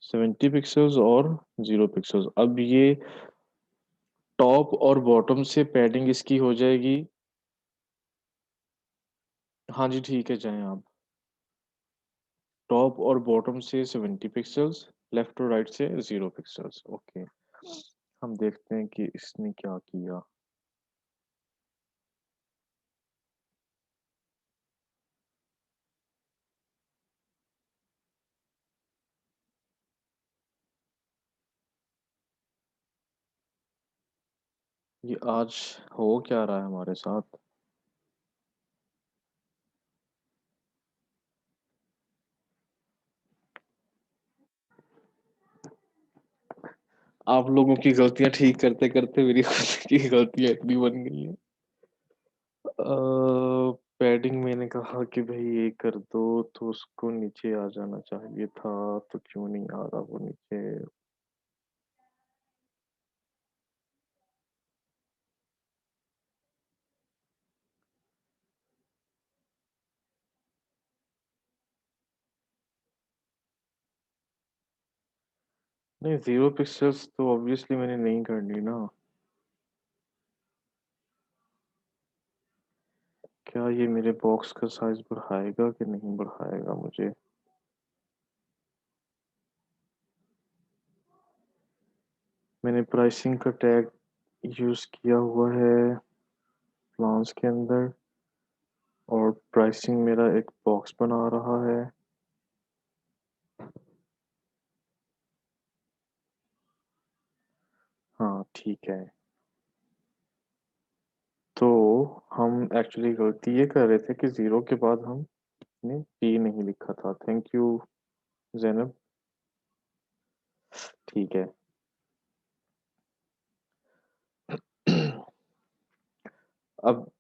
70 पिक्सल्स और 0 पिक्सल्स। अब ये टॉप और बॉटम से पैडिंग इसकी हो जाएगी। हाँ जी, ठीक है, जाएं आप। टॉप और बॉटम से 70 पिक्सल्स, लेफ्ट और राइट से 0 पिक्सल्स। ओके, हम देखते हैं कि इसने क्या किया। ये आज हो क्या रहा है हमारे साथ। आप लोगों की गलतियां ठीक करते करते मेरी खुद की गलतियां इतनी बन गई हैं। पैडिंग मैंने कहा कि भाई ये कर दो, तो उसको नीचे आ जाना चाहिए था, तो क्यों नहीं आ रहा वो नीचे। नहीं, 0 पिक्सल्स तो ऑब्वियसली मैंने नहीं करनी ना। क्या ये मेरे बॉक्स का साइज बढ़ाएगा कि नहीं बढ़ाएगा मुझे। मैंने प्राइसिंग का टैग यूज किया हुआ है प्लान्स के अंदर, और प्राइसिंग मेरा एक बॉक्स बना रहा है। हाँ, ठीक है। तो हम एक्चुअली गलती ये कर रहे थे कि जीरो के बाद हमने पी नहीं लिखा था। Thank you Zainab. ठीक है। अब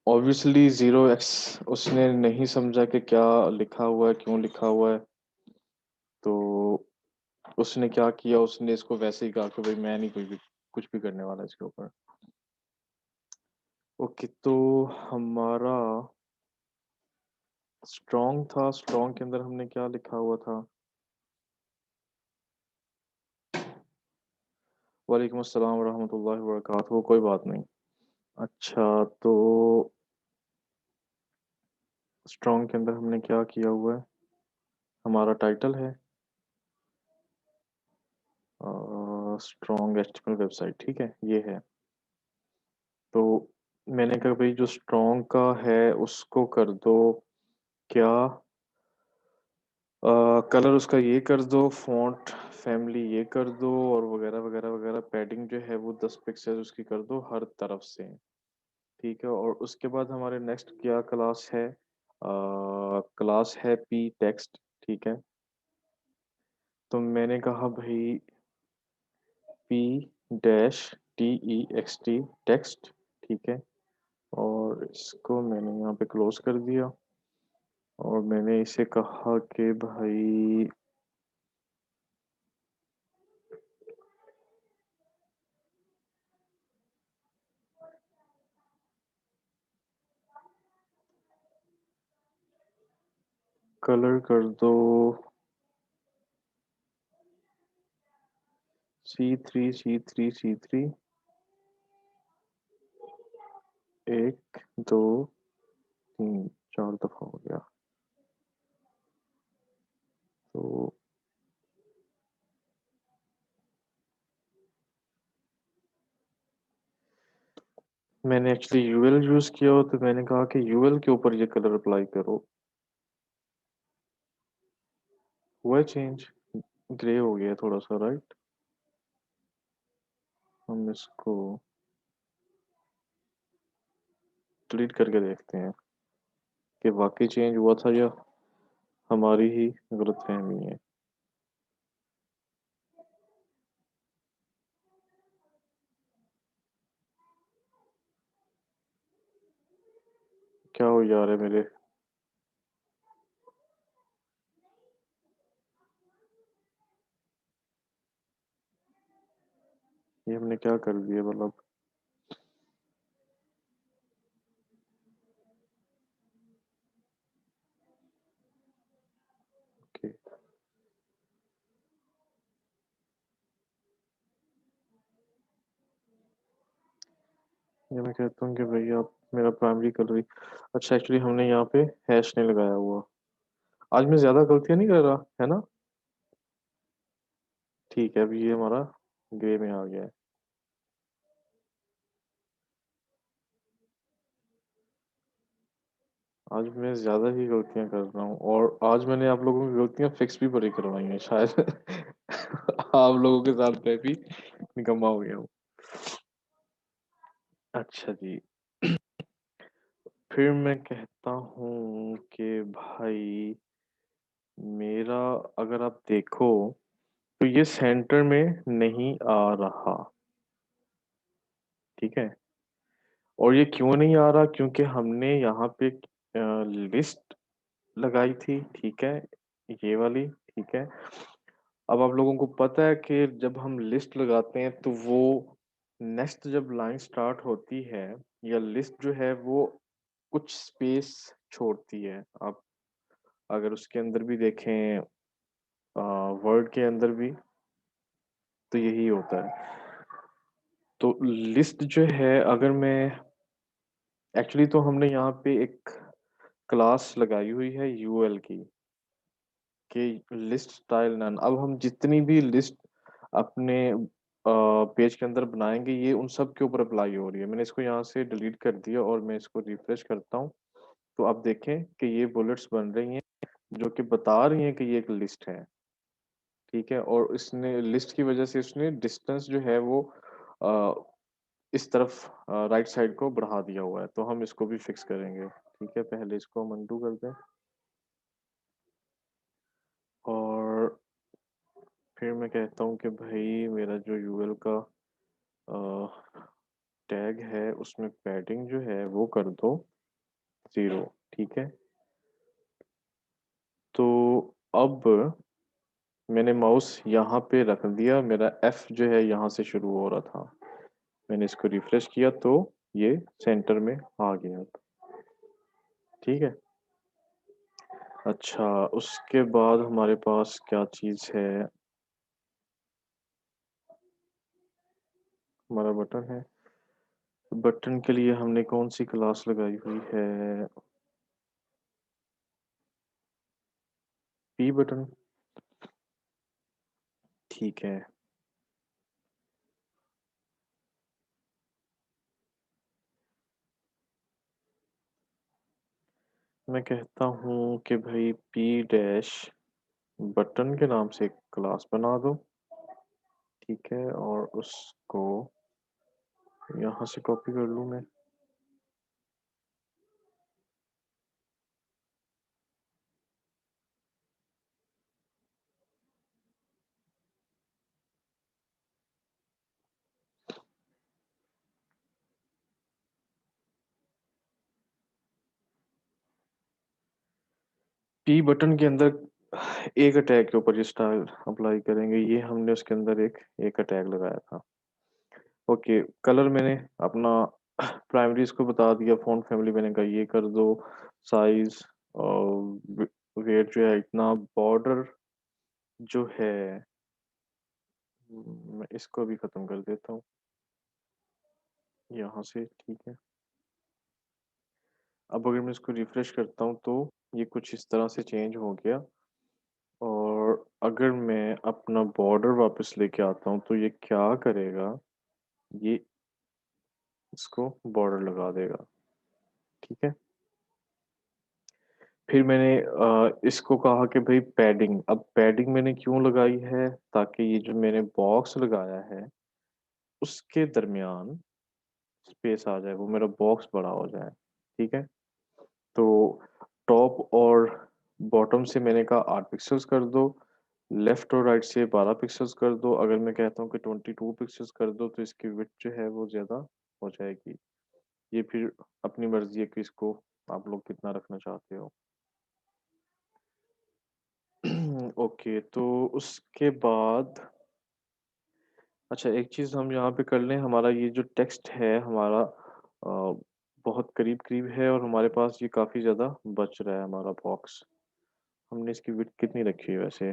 ऑब्वियसली 0x उसने नहीं समझा कि क्या लिखा हुआ है, क्यों लिखा हुआ है। तो उसने क्या किया, उसने इसको वैसे ही कहा कि भाई मैं नहीं कोई भी कुछ भी करने वाला इसके ऊपर। ओके, तो हमारा स्ट्रॉन्ग था, स्ट्रॉन्ग के अंदर हमने क्या लिखा हुआ था? वालेकुम अस्सलाम वरहमतुल्लाहि वबरकातुहू, कोई बात नहीं। अच्छा, तो स्ट्रॉन्ग के अंदर हमने क्या किया हुआ है? हमारा टाइटल है स्ट्रॉन्ग एचटीएमएल वेबसाइट, ठीक है, ये है। तो मैंने कहा भाई जो स्ट्रॉन्ग का है उसको कर दो क्या, कलर उसका ये कर दो, फ़ॉन्ट फैमिली ये कर दो और वगैरह वगैरह वगैरह। पैडिंग जो है वो 10 पिक्सल उसकी कर दो हर तरफ से, ठीक है। और उसके बाद हमारे नेक्स्ट क्या क्लास है? क्लास है पी टेक्स्ट, ठीक है। तो मैंने कहा भाई P dash T E x T text, ठीक है। और इसको मैंने यहाँ पे क्लोज कर दिया और मैंने इसे कहा कि भाई कलर कर दो C3 एक दो तीन चार दफा हो गया। तो मैंने एक्चुअली यूएल यूज किया हो, तो मैंने कहा कि यूएल के ऊपर ये कलर अप्लाई करो। हुआ है चेंज, ग्रे हो गया थोड़ा सा, राइट। हम इसको डिलीट करके देखते हैं कि वाकई चेंज हुआ था या हमारी ही गलतफहमी है। क्या हो जा रहा है मेरे? ये हमने क्या कर दिया मतलब? ओके, ये मैं कहता हूँ कि भाई आप मेरा प्राइमरी कलर ही। अच्छा, एक्चुअली हमने यहाँ पे हैश नहीं लगाया हुआ। आज मैं ज्यादा गलतियां नहीं कर रहा है ना? ठीक है, अभी ये हमारा ग्रे में आ गया है। आज मैं ज़्यादा ही गलतियाँ कर रहा हूँ और आज मैंने आप लोगों की गलतियाँ फिक्स भी बड़ी करवाई हैं शायद। आप लोगों के साथ मैं भी निकम्मा हो गया हूँ। अच्छा जी, फिर मैं कहता हूँ कि भाई मेरा, अगर आप देखो तो ये सेंटर में नहीं आ रहा, ठीक है। और ये क्यों नहीं आ रहा? क्योंकि हमने यहाँ पे लिस्ट लगाई थी, ठीक है, ये वाली, ठीक है। अब आप लोगों को पता है कि जब हम लिस्ट लगाते हैं तो वो नेक्स्ट जब लाइन स्टार्ट होती है या लिस्ट जो है वो कुछ स्पेस छोड़ती है। आप अगर उसके अंदर भी देखें, वर्ड के अंदर भी, तो यही होता है। तो लिस्ट जो है, अगर मैं एक्चुअली, तो हमने यहाँ पे एक क्लास लगाई हुई है यूएल की, कि लिस्ट स्टाइल नन। अब हम जितनी भी लिस्ट अपने पेज के अंदर बनाएंगे ये उन सब के ऊपर अप्लाई हो रही है। मैंने इसको यहाँ से डिलीट कर दिया और मैं इसको रिफ्रेश करता हूँ, तो आप देखें कि ये बुलेट्स बन रही हैं जो कि बता रही हैं कि ये एक लिस्ट है, ठीक है। और इसने लिस्ट की वजह से उसने डिस्टेंस जो है वो अ, इस तरफ राइट साइड को बढ़ा दिया हुआ है। तो हम इसको भी फिक्स करेंगे, ठीक है। पहले इसको हम अनडू कर दें और फिर मैं कहता हूँ कि भाई मेरा जो यूएल का टैग है उसमें पैडिंग जो है वो कर दो 0, ठीक है। तो अब मैंने माउस यहाँ पे रख दिया, मेरा एफ जो है यहाँ से शुरू हो रहा था। मैंने इसको रिफ्रेश किया तो ये सेंटर में आ गया, ठीक है। अच्छा, उसके बाद हमारे पास क्या चीज़ है? हमारा बटन है। बटन के लिए हमने कौन सी क्लास लगाई हुई है? P button. ठीक है। मैं कहता हूँ कि भाई पी डैश बटन के नाम से एक क्लास बना दो। ठीक है, और उसको यहाँ से कॉपी कर लूँ मैं। पी बटन के अंदर एक अटैग के ऊपर ये स्टाइल अप्लाई करेंगे। ये हमने उसके अंदर एक अटैग लगाया था। ओके, कलर मैंने अपना प्राइमरीज को बता दिया। फ़ॉन्ट फैमिली मैंने कहा ये कर दो। साइज और वेट जो है इतना। बॉर्डर जो है मैं इसको भी ख़त्म कर देता हूँ यहाँ से। ठीक है, अब अगर मैं इसको रिफ्रेश करता हूँ तो ये कुछ इस तरह से चेंज हो गया। और अगर मैं अपना बॉर्डर वापस लेके आता हूँ तो ये क्या करेगा, ये इसको बॉर्डर लगा देगा। ठीक है, फिर मैंने इसको कहा कि भाई पैडिंग। अब पैडिंग मैंने क्यों लगाई है, ताकि ये जो मैंने बॉक्स लगाया है उसके दरमियान स्पेस आ जाए, वो मेरा बॉक्स बड़ा हो जाए। ठीक है, तो टॉप और बॉटम से मैंने कहा 8 पिक्सल्स कर दो। लेफ्ट और राइट से 12 पिक्सल्स कर दो। अगर मैं कहता हूँ कि 22 पिक्सल्स कर दो तो इसकी विड्थ जो है वो ज़्यादा हो जाएगी। ये फिर अपनी मर्जी है कि इसको आप लोग कितना रखना चाहते हो। ओके, तो उसके बाद अच्छा एक चीज़ हम यहाँ पे कर लें। हमारा ये जो टेक्स्ट है हमारा बहुत करीब-करीब है और हमारे पास ये काफ़ी ज़्यादा बच रहा है हमारा बॉक्स। हमने इसकी विड्थ कितनी रखी है वैसे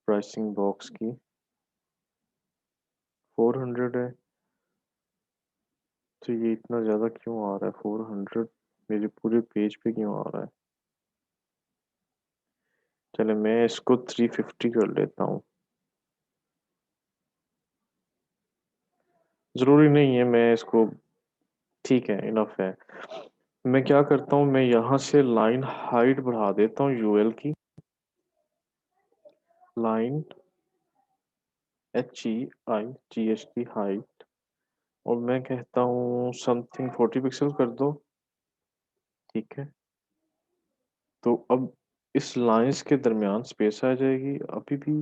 प्राइसिंग बॉक्स की? 400 है। तो ये इतना ज़्यादा क्यों आ रहा है 400 मेरे पूरे पेज पे क्यों आ रहा है? चले मैं इसको 350 कर लेता हूँ। ज़रूरी नहीं है मैं इसको। ठीक है, इनफ है। मैं क्या करता हूँ, मैं यहाँ से लाइन हाइट बढ़ा देता हूँ यूएल की। Line HEIGHT height. और मैं कहता हूँ समथिंग 40 पिक्सल कर दो। ठीक है, तो अब इस लाइंस के दरमियान स्पेस आ जाएगी। अभी भी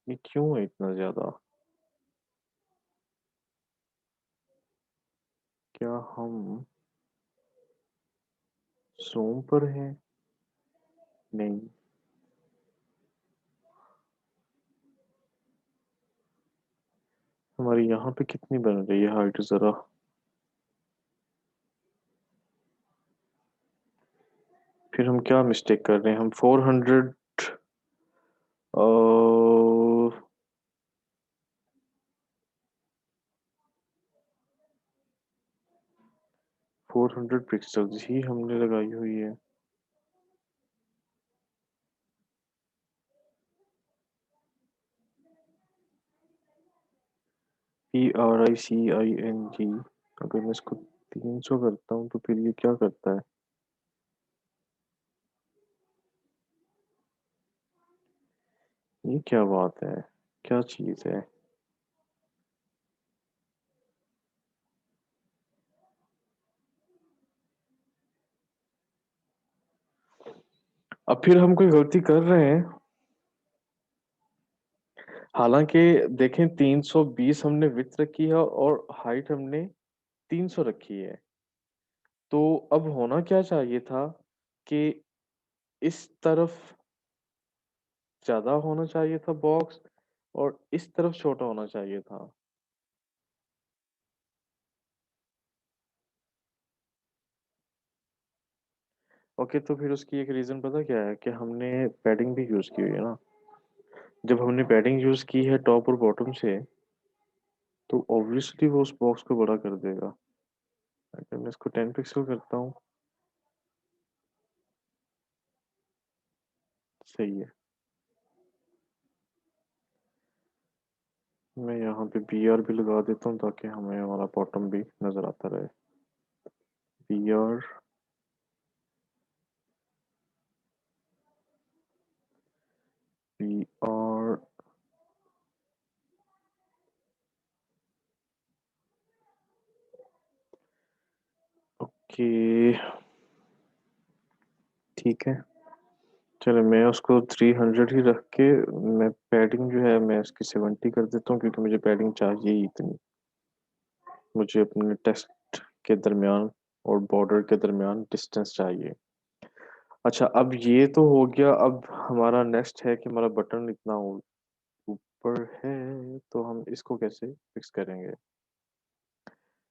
ये क्यों है इतना ज़्यादा? क्या हम ज़ूम पर हैं? नहीं। हमारी यहाँ पे कितनी बन रही है हाइट ज़रा? फिर हम क्या मिस्टेक कर रहे हैं? हम 400 अ, 400 पिक्सल्स ही हमने लगाई हुई है। PRICING। अगर मैं इसको 300 करता हूँ तो फिर ये क्या करता है? ये क्या बात है? क्या चीज़ है? अब फिर हम कोई गलती कर रहे हैं। हालांकि देखें 320 हमने विड्थ रखी है और हाइट हमने 300 रखी है। तो अब होना क्या चाहिए था कि इस तरफ ज़्यादा होना चाहिए था बॉक्स और इस तरफ छोटा होना चाहिए था। ओके, तो फिर उसकी एक रीज़न पता क्या है कि हमने पैडिंग भी यूज़ की हुई है ना। जब हमने पैडिंग यूज़ की है टॉप और बॉटम से, तो ऑब्वियसली वो उस बॉक्स को बड़ा कर देगा। अगर मैं इसको 10 पिक्सल करता हूँ, सही है। मैं यहाँ पे बीआर भी लगा देता हूँ ताकि हमें हमारा बॉटम भी नज़र आता रहे। बीआर, बीआर, ओके, ठीक है। चलो मैं उसको 300 ही रख के, मैं पैडिंग जो है मैं इसकी 70 कर देता हूँ क्योंकि मुझे पैडिंग चाहिए ही इतनी। मुझे अपने टेक्स्ट के दरमियान और बॉर्डर के दरमियान डिस्टेंस चाहिए। अच्छा, अब ये तो हो गया। अब हमारा नेक्स्ट है कि हमारा बटन इतना ऊपर है, तो हम इसको कैसे फिक्स करेंगे?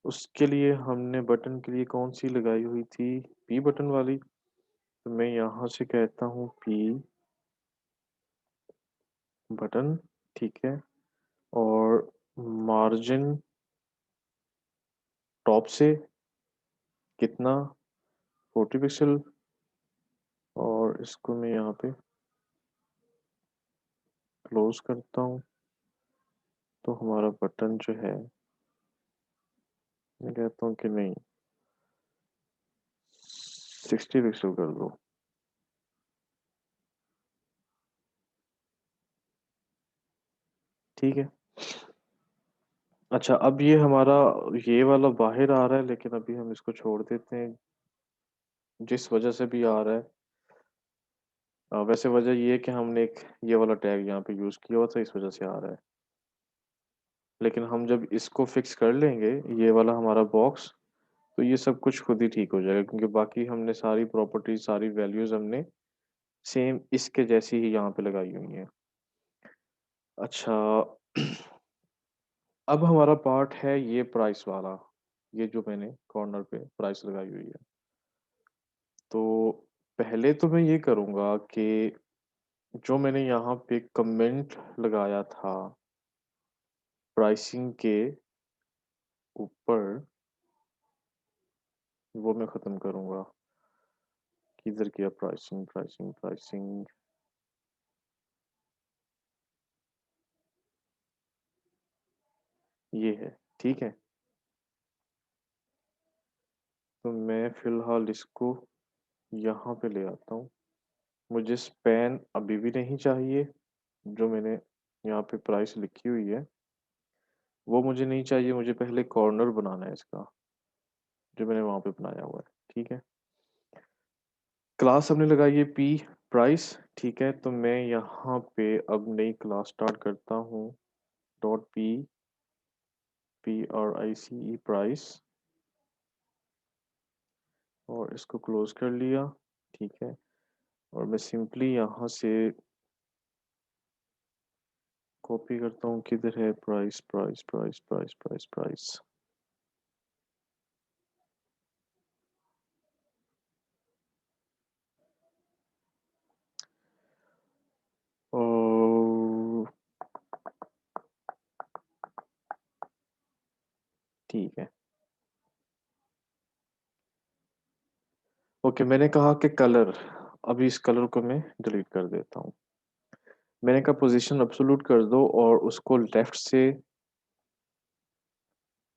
उसके लिए हमने बटन के लिए कौन सी लगाई हुई थी, पी बटन वाली। तो मैं यहाँ से कहता हूँ पी बटन, ठीक है। और मार्जिन टॉप से कितना, 40 पिक्सल। और इसको मैं यहाँ पे क्लोज करता हूँ। तो हमारा बटन जो है, मैं कहता हूँ कि नहीं, 60 पिक्सल कर दो। ठीक है। अच्छा, अब ये हमारा ये वाला बाहर आ रहा है, लेकिन अभी हम इसको छोड़ देते हैं जिस वजह से भी आ रहा है। वैसे वजह ये है कि हमने एक ये वाला टैग यहाँ पे यूज़ किया हुआ था, इस वजह से आ रहा है। लेकिन हम जब इसको फिक्स कर लेंगे, ये वाला हमारा बॉक्स, तो ये सब कुछ खुद ही ठीक हो जाएगा क्योंकि बाकी हमने सारी प्रॉपर्टीज, सारी वैल्यूज हमने सेम इसके जैसी ही यहाँ पे लगाई हुई हैं। अच्छा, अब हमारा पार्ट है ये प्राइस वाला, ये जो मैंने कॉर्नर पे प्राइस लगाई हुई है। तो पहले तो मैं ये करूँगा कि जो मैंने यहाँ पे कमेंट लगाया था प्राइसिंग के ऊपर, वो मैं ख़त्म करूँगा। किधर गया प्राइसिंग, प्राइसिंग, प्राइसिंग? ये है, ठीक है। तो मैं फ़िलहाल इसको यहाँ पे ले आता हूँ। मुझे स्पैन अभी भी नहीं चाहिए, जो मैंने यहाँ पे प्राइस लिखी हुई है, वो मुझे नहीं चाहिए। मुझे पहले कॉर्नर बनाना है इसका, जो मैंने वहाँ पे बनाया हुआ है, ठीक है। क्लास हमने लगाई है पी प्राइस, ठीक है। तो मैं यहाँ पे अब नई क्लास स्टार्ट करता हूँ, डॉट पी, PRICE प्राइस, और इसको क्लोज कर लिया, ठीक है। और मैं सिंपली यहाँ से कॉपी करता हूँ, किधर है price, price, price, price, price, price. और ठीक है। ओके, मैंने कहा कि कलर, अभी इस कलर को मैं डिलीट कर देता हूँ। मैंने कहा पोजीशन अब्सोल्यूट कर दो और उसको लेफ्ट से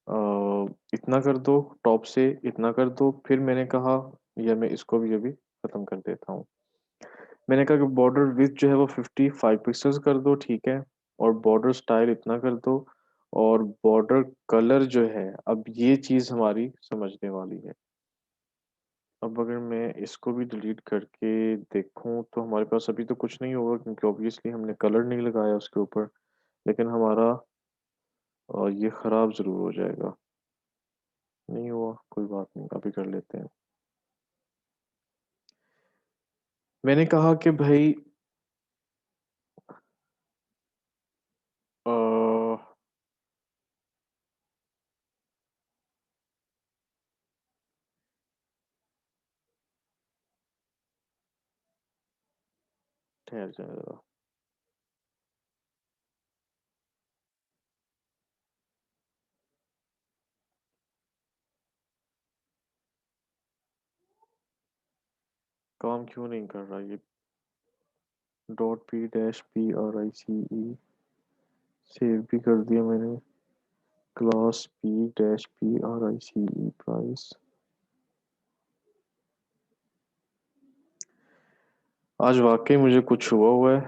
अ, इतना कर दो, टॉप से इतना कर दो। फिर मैंने कहा, या मैं इसको भी अभी खत्म कर देता हूँ। मैंने कहा कि बॉर्डर विड्थ जो है वो 55 पिक्सल्स कर दो, ठीक है। और बॉर्डर स्टाइल इतना कर दो। और बॉर्डर कलर जो है, अब ये चीज़ हमारी समझने वाली है। अब अगर मैं इसको भी डिलीट करके देखूं तो हमारे पास अभी तो कुछ नहीं होगा क्योंकि ऑब्वियसली हमने कलर नहीं लगाया उसके ऊपर। लेकिन हमारा ये ख़राब ज़रूर हो जाएगा। नहीं हुआ, कोई बात नहीं, अभी कर लेते हैं। मैंने कहा कि भाई अ, ठहर जाएगा। काम क्यों नहीं कर रहा ये? Dot P dash P R I C E save भी कर दिया मैंने। Class P dash P R I C E price. आज वाकई मुझे कुछ हुआ है।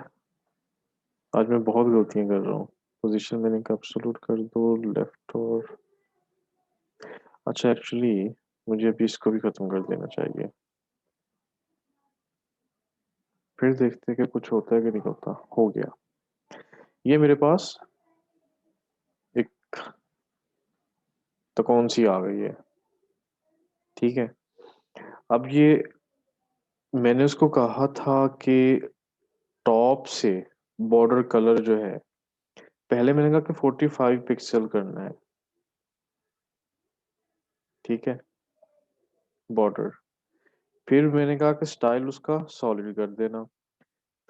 आज मैं बहुत गलतियां कर रहा हूँ। पोजीशन मैंने एब्सोल्यूट कर दो, लेफ्ट और अच्छा एक्चुअली मुझे अभी इसको भी खत्म कर देना चाहिए। फिर देखते हैं कि कुछ होता है कि नहीं होता। हो गया। ये मेरे पास एक तो कौन सी आ गई है। ठीक है। अब ये मैंने उसको कहा था कि टॉप से बॉर्डर कलर जो है, पहले मैंने कहा कि 45 पिक्सल करना है। ठीक है। बॉर्डर। फिर मैंने कहा कि स्टाइल उसका सॉलिड कर देना।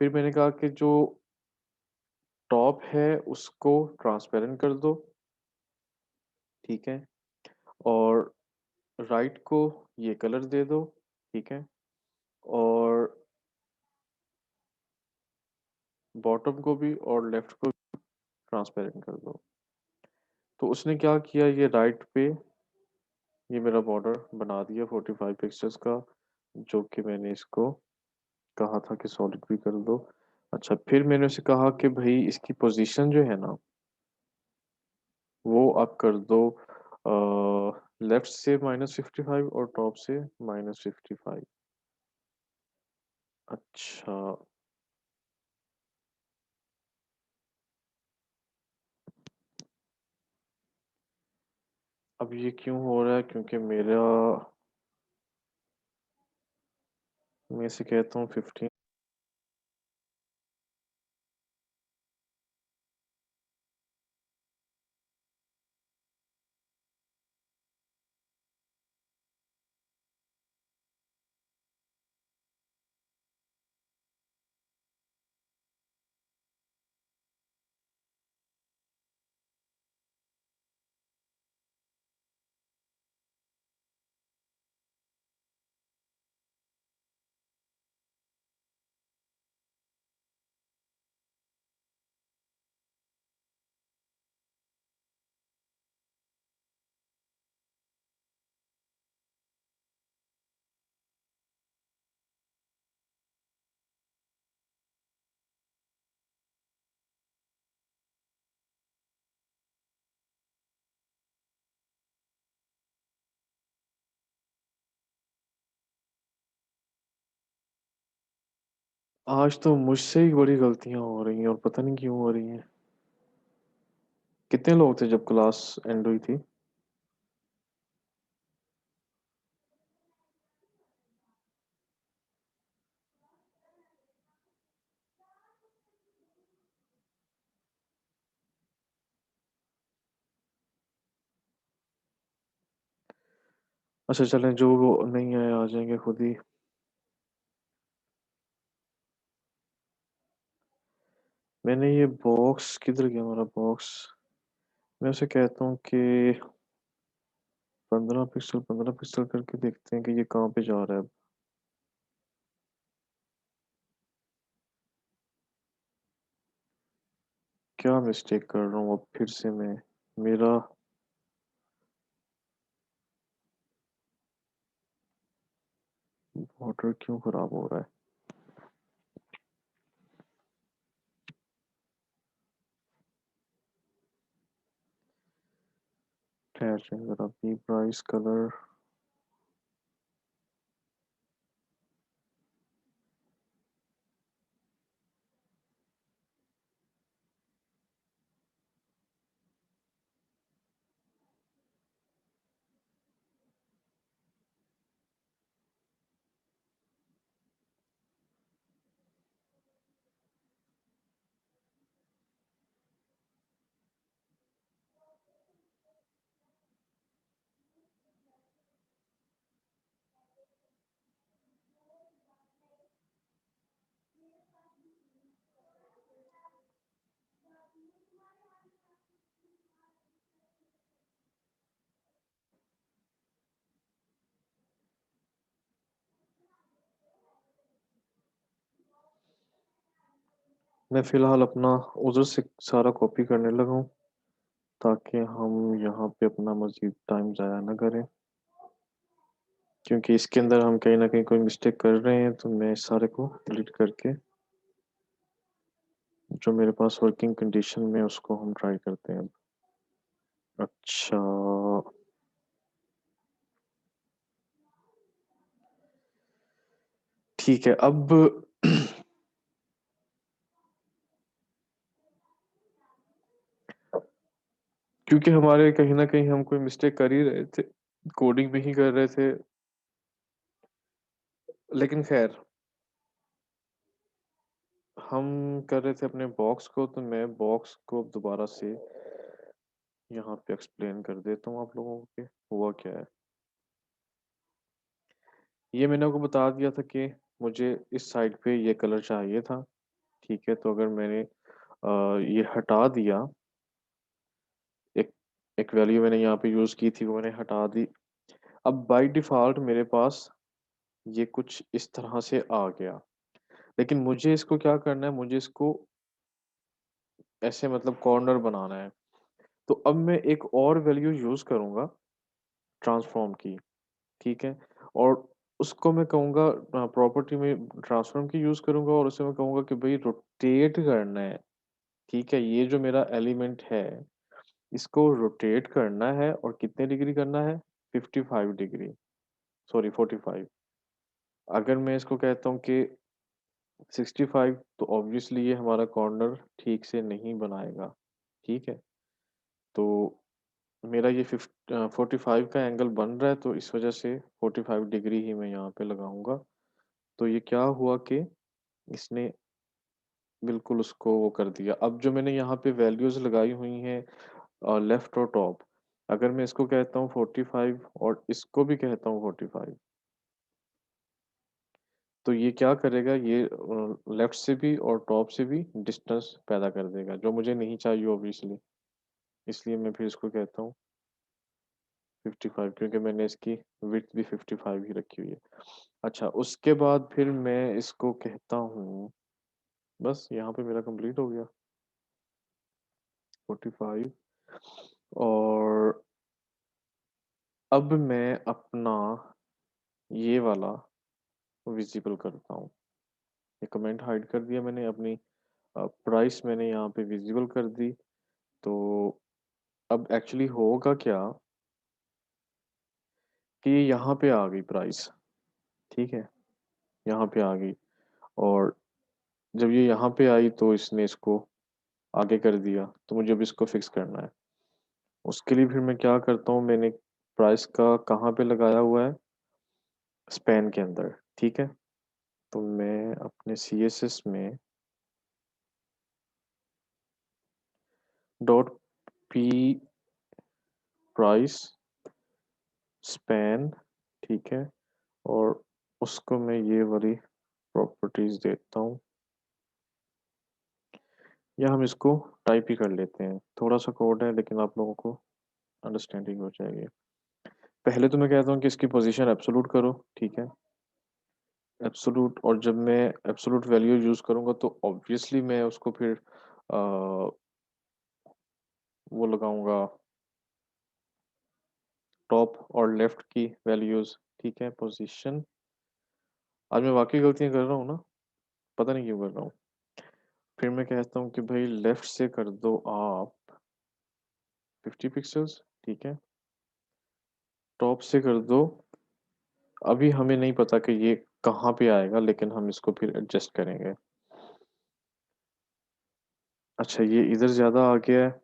फिर मैंने कहा कि जो टॉप है उसको ट्रांसपेरेंट कर दो। ठीक है। और राइट को ये कलर दे दो। ठीक है। और बॉटम को भी और लेफ्ट को ट्रांसपेरेंट कर दो। तो उसने क्या किया, ये राइट पे ये मेरा बॉर्डर बना दिया 45 पिक्सल्स का, जो कि मैंने इसको कहा था कि सॉलिड भी कर दो। अच्छा, फिर मैंने उसे कहा कि भाई इसकी पोजीशन जो है ना, वो आप कर दो लेफ्ट से -55 और टॉप से -55। अच्छा। अब ये क्यों हो रहा है? क्योंकि मेरा मैं इसे कहता हूँ 15। आज तो मुझसे ही बड़ी गलतियां हो रही हैं और पता नहीं क्यों हो रही हैं। कितने लोग थे जब क्लास एंड हुई थी? अच्छा चलें, जो वो नहीं आए आ जाएंगे खुद ही। मैंने ये बॉक्स किधर गया हमारा बॉक्स? मैं उसे कहता हूँ कि 15 पिक्सल 15 पिक्सल करके देखते हैं कि ये कहाँ पे जा रहा है। क्या मिस्टेक कर रहा हूँ अब फिर से मैं? मेरा ऑर्डर क्यों खराब हो रहा है? ठहर जाए जरा। B price colour. मैं फ़िलहाल अपना उधर से सारा कॉपी करने लगा हूँ, ताकि हम यहाँ पे अपना मज़ीद टाइम ज़ाया ना करें। क्योंकि इसके अंदर हम कहीं न कहीं कोई मिस्टेक कर रहे हैं, तो मैं इस सारे को डिलीट करके जो मेरे पास वर्किंग कंडीशन में उसको हम ट्राई करते हैं अब। अच्छा, ठीक है अब क्योंकि हमारे कहीं न कहीं हम कोई मिस्टेक कर ही रहे थे, कोडिंग में ही कर रहे थे, लेकिन ख़ैर हम कर रहे थे अपने बॉक्स को, तो मैं बॉक्स को दोबारा से यहाँ पे एक्सप्लेन कर देता हूँ आप लोगों को कि हुआ क्या है। ये मैंने आपको बता दिया था कि मुझे इस साइड पे ये कलर चाहिए था, ठीक है? तो अगर मैंने ये हटा दिया, एक एक वैल्यू मैंने यहाँ पे यूज़ की थी, वो मैंने हटा दी। अब बाय डिफ़ॉल्ट मेरे पास ये कुछ इस तरह से आ गया, लेकिन मुझे इसको क्या करना है, मुझे इसको ऐसे मतलब कॉर्नर बनाना है। तो अब मैं एक और वैल्यू यूज़ करूँगा ट्रांसफ़ॉर्म की, ठीक है? और उसको मैं कहूँगा प्रॉपर्टी में ट्रांसफ़ॉर्म की यूज़ करूँगा और उसे मैं कहूँगा कि भई रोटेट करना है, ठीक है? ये जो मेरा एलिमेंट है, इसको रोटेट करना है और कितने डिग्री करना है? 55 डिग्री, सॉरी 45। अगर मैं इसको कहता हूँ कि 65 तो ऑब्वियसली ये हमारा कॉर्नर ठीक से नहीं बनाएगा, ठीक है? तो मेरा ये 45 का एंगल बन रहा है, तो इस वज़ह से 45 डिग्री ही मैं यहाँ पे लगाऊँगा। तो ये क्या हुआ कि इसने बिल्कुल उसको वो कर दिया। अब जो मैंने यहाँ पे वैल्यूज़ लगाई हुई हैं लेफ्ट और टॉप, अगर मैं इसको कहता हूँ 45 और इसको भी कहता हूँ 45, तो ये क्या करेगा, ये लेफ्ट से भी और टॉप से भी डिस्टेंस पैदा कर देगा, जो मुझे नहीं चाहिए ऑब्वियसली। इसलिए मैं फिर इसको कहता हूँ 55, क्योंकि मैंने इसकी विड्थ भी 55 ही रखी हुई है। अच्छा, उसके बाद फिर मैं इसको कहता हूँ, बस यहाँ पे मेरा कंप्लीट हो गया 45। और अब मैं अपना ये वाला विज़िबल करता हूँ। ये कमेंट हाइड कर दिया मैंने, अपनी प्राइस मैंने यहाँ पे विज़िबल कर दी। तो अब एक्चुअली होगा क्या कि ये यहाँ पे आ गई प्राइस, ठीक है? यहाँ पे आ गई और जब ये यहाँ पे आई तो इसने इसको आगे कर दिया, तो मुझे अब इसको फिक्स करना है। उसके लिए फिर मैं क्या करता हूँ, मैंने प्राइस का कहाँ पे लगाया हुआ है? स्पैन के अंदर, ठीक है? तो मैं अपने सीएसएस में डॉट पी प्राइस स्पैन, ठीक है? और उसको मैं ये वाली प्रॉपर्टीज़ देता हूँ, या हम इसको टाइप ही कर लेते हैं। थोड़ा-सा कोड है लेकिन आप लोगों को अंडरस्टैंडिंग हो जाएगी। पहले तो मैं कहता हूँ कि इसकी पोज़ीशन एब्सोल्यूट करो, ठीक है? एब्सोल्यूट, और जब मैं एब्सोल्यूट वैल्यू यूज़ करूँगा तो ऑब्वियसली मैं उसको फिर वो लगाऊँगा टॉप और लेफ्ट की वैल्यूज़, ठीक है? पोज़ीशन, आज मैं वाक़ई गलतियाँ कर रहा हूँ ना, पता नहीं क्यों कर रहा हूँ। फिर मैं कहता हूँ कि भई लेफ्ट से कर दो आप 50 पिक्सेल्स, ठीक है? टॉप से कर दो, अभी हमें नहीं पता कि ये कहाँ पे आएगा, लेकिन हम इसको फिर एडजस्ट करेंगे। अच्छा, ये इधर ज़्यादा आ गया है,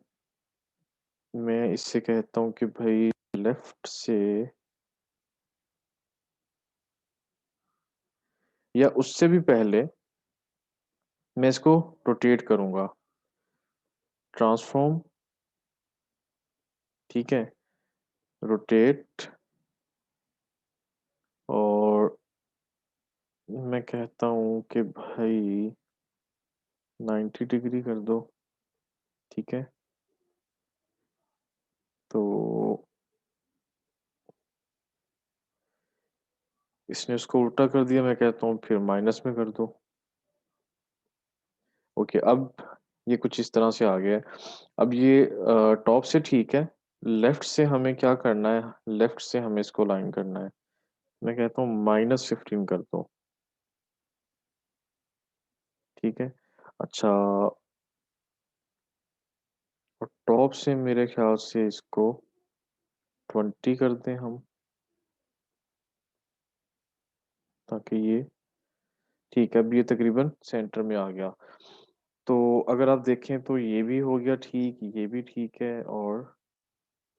मैं इससे कहता हूँ कि भई लेफ्ट से, या उससे भी पहले मैं इसको रोटेट करूँगा, ट्रांसफ़ॉर्म, ठीक है? रोटेट, और मैं कहता हूँ कि भई 90 डिग्री कर दो, ठीक है? तो इसने उसको उल्टा कर दिया, मैं कहता हूँ फिर माइनस में कर दो, ओके, अब ये कुछ इस तरह से आ गया है। अब ये टॉप से ठीक है, लेफ्ट से हमें क्या करना है, लेफ्ट से हमें इसको लाइन करना है। मैं कहता हूँ -15 कर दो, ठीक है। अच्छा, और टॉप से मेरे ख्याल से इसको 20 कर दें हम, ताकि ये ठीक है। अब ये तकरीबन सेंटर में आ गया। तो अगर आप देखें तो ये भी हो गया ठीक, ये भी ठीक है, और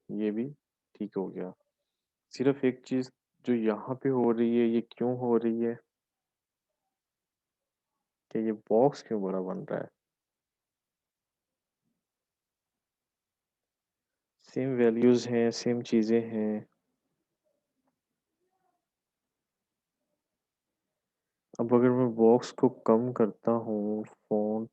ये भी ठीक हो गया। सिर्फ एक चीज़ जो यहाँ पे हो रही है, ये क्यों हो रही है कि ये बॉक्स क्यों बड़ा बन रहा है। सेम वैल्यूज़ हैं, सेम चीज़ें हैं। अब अगर मैं बॉक्स को कम करता हूँ, फ़ॉन्ट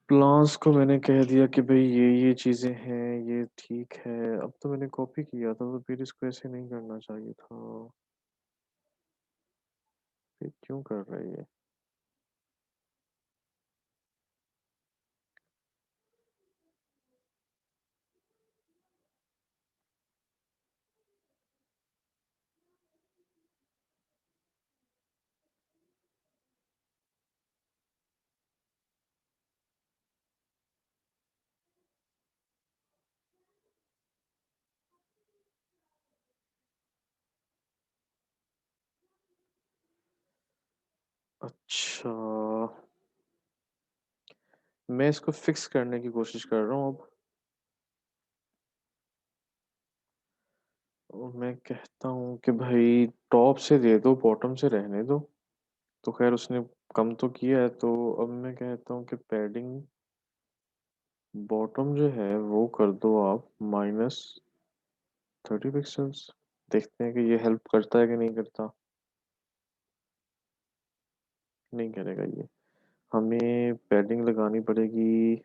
प्लान्स को मैंने कह दिया कि भई ये चीज़ें हैं, ये ठीक है। अब तो मैंने कॉपी किया था, तो फिर इसको ऐसे नहीं करना चाहिए था। फिर क्यों कर रहा है ये? अच्छा, मैं इसको फिक्स करने की कोशिश कर रहा हूँ अब। और मैं कहता हूँ कि भाई टॉप से दे दो, बॉटम से रहने दो। तो खैर उसने कम तो किया है, तो अब मैं कहता हूँ कि पैडिंग बॉटम जो है वो कर दो आप -30 पिक्सल्स। देखते हैं कि ये हेल्प करता है कि नहीं करता। नहीं करेगा ये। हमें पैडिंग लगानी पड़ेगी।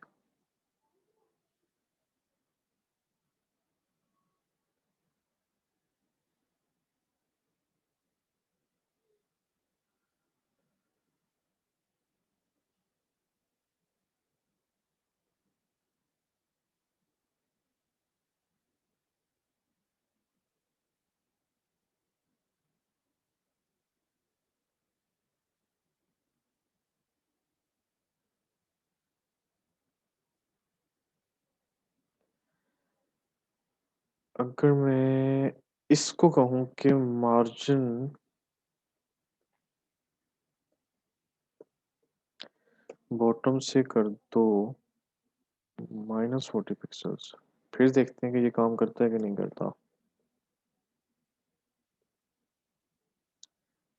अगर मैं इसको कहूँ कि मार्जिन बॉटम से कर दो -40 पिक्सल्स, फिर देखते हैं कि ये काम करता है कि नहीं करता।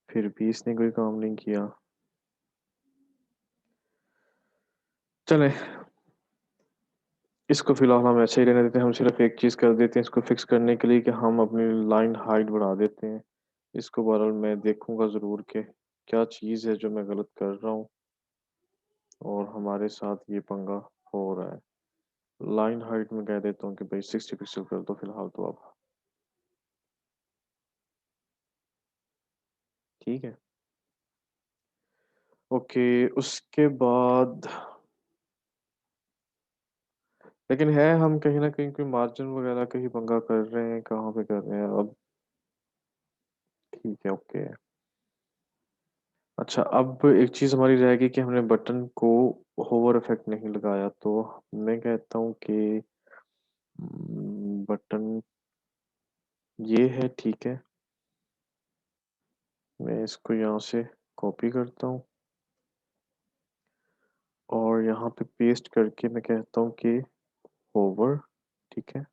फिर भी इसने कोई काम नहीं किया। चले, इसको फिलहाल हम ऐसे ही रहने देते हैं। हम सिर्फ एक चीज़ कर देते हैं इसको फिक्स करने के लिए, कि हम अपनी लाइन हाइट बढ़ा देते हैं। इसको बहरहाल मैं देखूंगा ज़रूर कि क्या चीज़ है जो मैं गलत कर रहा हूँ और हमारे साथ ये पंगा हो रहा है। लाइन हाइट में कह देता हूँ कि भाई 60 पिक्सल कर दो फिलहाल तो अब। ठीक है। ओके, उसके बाद लेकिन है, हम कहीं ना कहीं कोई मार्जिन वगैरह कहीं पंगा कर रहे हैं, कहाँ पे कर रहे हैं अब। ठीक है, ओके। अच्छा, अब एक चीज़ हमारी रहेगी कि हमने बटन को होवर इफेक्ट नहीं लगाया, तो मैं कहता हूँ कि बटन ये है, ठीक है। मैं इसको यहाँ से कॉपी करता हूँ और यहाँ पे पेस्ट करके मैं कहता हूँ कि होवर, ठीक है।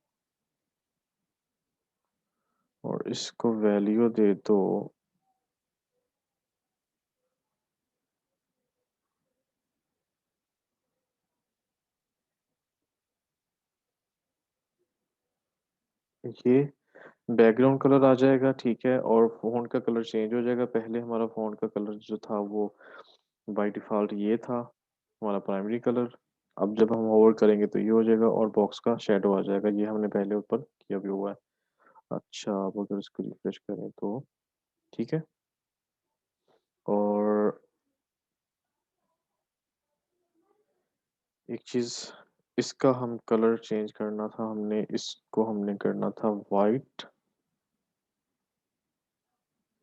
और इसको वैल्यू दे दो ये बैकग्राउंड कलर आ जाएगा, ठीक है। और फ़ॉन्ट का कलर चेंज हो जाएगा। पहले हमारा फ़ॉन्ट का कलर जो था वो बाय डिफ़ॉल्ट ये था, हमारा प्राइमरी कलर। अब जब हम होवर करेंगे तो ये हो जाएगा और बॉक्स का शेडो आ जाएगा, ये हमने पहले ऊपर किया भी हुआ है। अच्छा, अब अगर इसको रिफ्रेश करें तो ठीक है। और एक चीज, इसका हम कलर चेंज करना था, हमने इसको हमने करना था वाइट,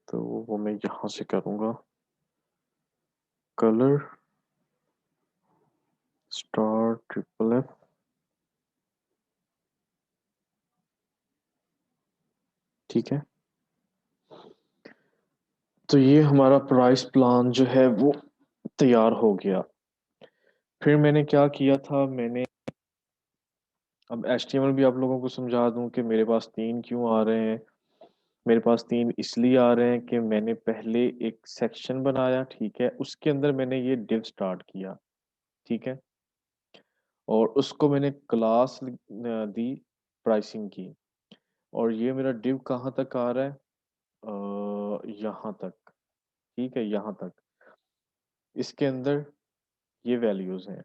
तो वो मैं यहाँ से करूँगा, कलर स्टार ट्रिपल एफ, ठीक है। तो ये हमारा प्राइस प्लान जो है वो तैयार हो गया। फिर मैंने क्या किया था, मैंने अब एचटीएमएल भी आप लोगों को समझा दूं कि मेरे पास तीन क्यों आ रहे हैं। मेरे पास तीन इसलिए आ रहे हैं कि मैंने पहले एक सेक्शन बनाया, ठीक है, उसके अंदर मैंने ये डिव स्टार्ट किया, ठीक है, और उसको मैंने क्लास दी प्राइसिंग की, और ये मेरा डिव कहाँ तक आ रहा है, यहाँ तक, ठीक है, यहाँ तक, इसके अंदर ये वैल्यूज हैं।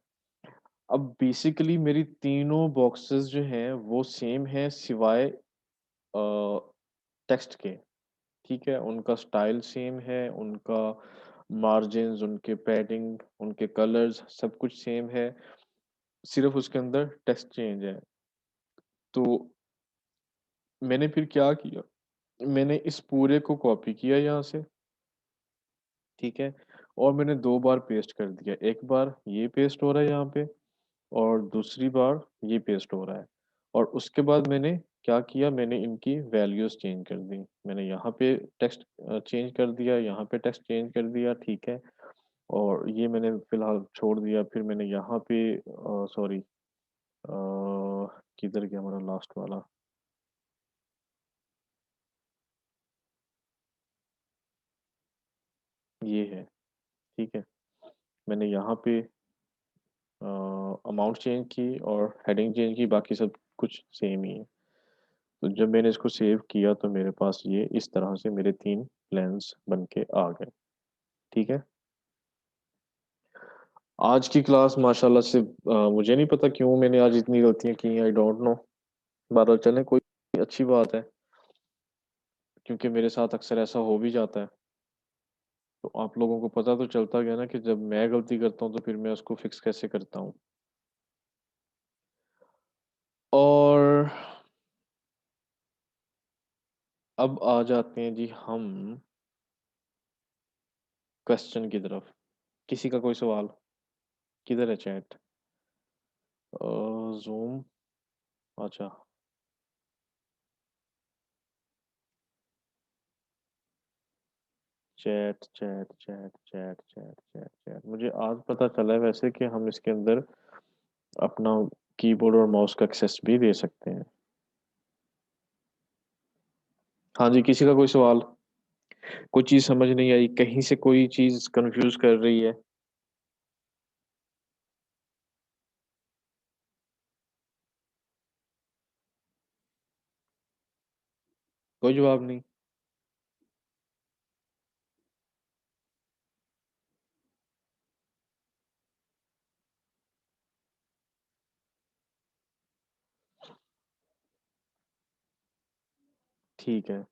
अब बेसिकली मेरी तीनों बॉक्सेस जो हैं वो सेम हैं सिवाय टेक्स्ट के, ठीक है, उनका स्टाइल सेम है, उनका मार्जिन्स, उनके पैडिंग, उनके कलर्स सब कुछ सेम है, सिर्फ उसके अंदर टेक्स्ट चेंज है। तो मैंने फिर क्या किया, मैंने इस पूरे को कॉपी किया यहाँ से, ठीक है, और मैंने दो बार पेस्ट कर दिया, एक बार ये पेस्ट हो रहा है यहाँ पे, और दूसरी बार ये पेस्ट हो रहा है। और उसके बाद मैंने क्या किया, मैंने इनकी वैल्यूज चेंज कर दी, मैंने यहाँ पे टेक्स्ट चेंज कर दिया, यहाँ पे टेक्स्ट चेंज कर दिया, ठीक है, और ये मैंने फिलहाल छोड़ दिया। फिर मैंने यहाँ पे सॉरी, किधर गया हमारा लास्ट वाला, ये है, ठीक है, मैंने यहाँ पे अमाउंट चेंज की और हेडिंग चेंज की, बाकी सब कुछ सेम ही है। तो जब मैंने इसको सेव किया तो मेरे पास ये इस तरह से मेरे तीन प्लान्स बन के आ गए, ठीक है। आज की क्लास माशाल्लाह से मुझे नहीं पता क्यों मैंने आज इतनी गलतियां की, आई डोंट नो, बहरहाल चलें, कोई अच्छी बात है, क्योंकि मेरे साथ अक्सर ऐसा हो भी जाता है। तो आप लोगों को पता तो चलता गया ना कि जब मैं गलती करता हूँ तो फिर मैं उसको फिक्स कैसे करता हूँ। और अब आ जाते हैं जी हम क्वेश्चन की तरफ। किसी का कोई सवाल? किधर है चैट? जूम, अच्छा, chat chat chat chat chat chat chat, मुझे आज पता चला है वैसे कि हम इसके अंदर अपना कीबोर्ड और माउस का एक्सेस भी दे सकते हैं। हाँ जी, किसी का कोई सवाल? कोई चीज़ समझ नहीं आई, कहीं से कोई चीज़ कंफ्यूज कर रही है? कोई जवाब नहीं? ठीक है।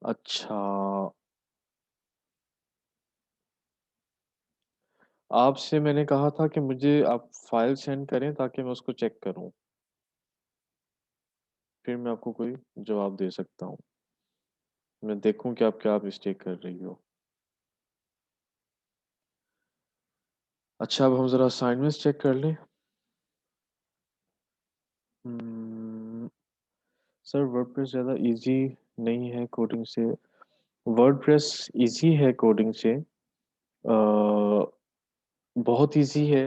अच्छा, आपसे मैंने कहा था कि मुझे आप फाइल सेंड करें ताकि मैं उसको चेक करूं, फिर मैं आपको कोई जवाब दे सकता हूं, मैं देखूं कि आप क्या मिस्टेक कर रही हो। अच्छा, अब हम ज़रा असाइनमेंट्स चेक कर लें। हम्म, सर वर्डप्रेस ज़्यादा इजी नहीं है कोडिंग से? वर्डप्रेस इजी है कोडिंग से, बहुत इजी है,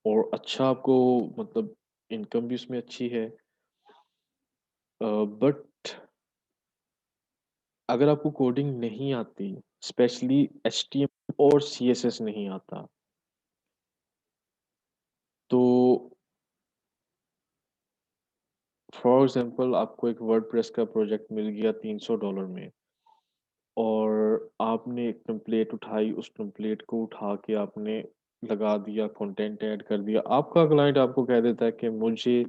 और अच्छा आपको, मतलब इनकम भी उसमें अच्छी है, बट अगर आपको कोडिंग नहीं आती, स्पेशली एचटीएमएल और सीएसएस नहीं आता, तो फॉर एग्जांपल आपको एक वर्डप्रेस का प्रोजेक्ट मिल गया $300 में, और आपने एक टेम्पलेट उठाई, उस टेम्पलेट को उठा के आपने लगा दिया, कंटेंट ऐड कर दिया। आपका क्लाइंट आपको कह देता है कि मुझे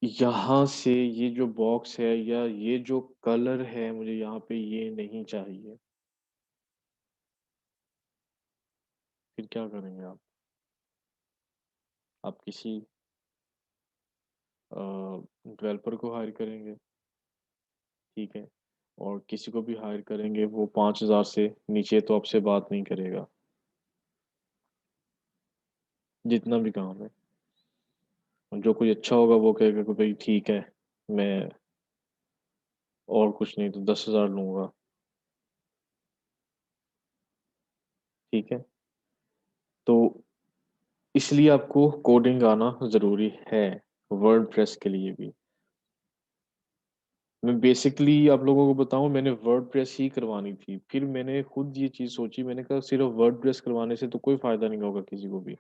यहाँ से ये जो बॉक्स है या ये जो कलर है, मुझे यहाँ पे ये नहीं चाहिए। फिर क्या करेंगे आप? आप किसी डेवलपर को हायर करेंगे, ठीक है? और किसी को भी हायर करेंगे, वो 5,000 से नीचे तो आपसे बात नहीं करेगा, जितना भी काम है। जो कोई अच्छा होगा वो कहेगा कि भाई ठीक है, मैं और कुछ नहीं तो 10,000 लूँगा, ठीक है? तो इसलिए आपको कोडिंग आना ज़रूरी है, वर्डप्रेस के लिए भी। मैं बेसिकली आप लोगों को बताऊँ, मैंने वर्डप्रेस ही करवानी थी। फिर मैंने खुद ये चीज़ सोची, मैंने कहा सिर्फ़ वर्डप्रेस करवाने से तो कोई फ़ायदा नहीं होगा किसी को भी।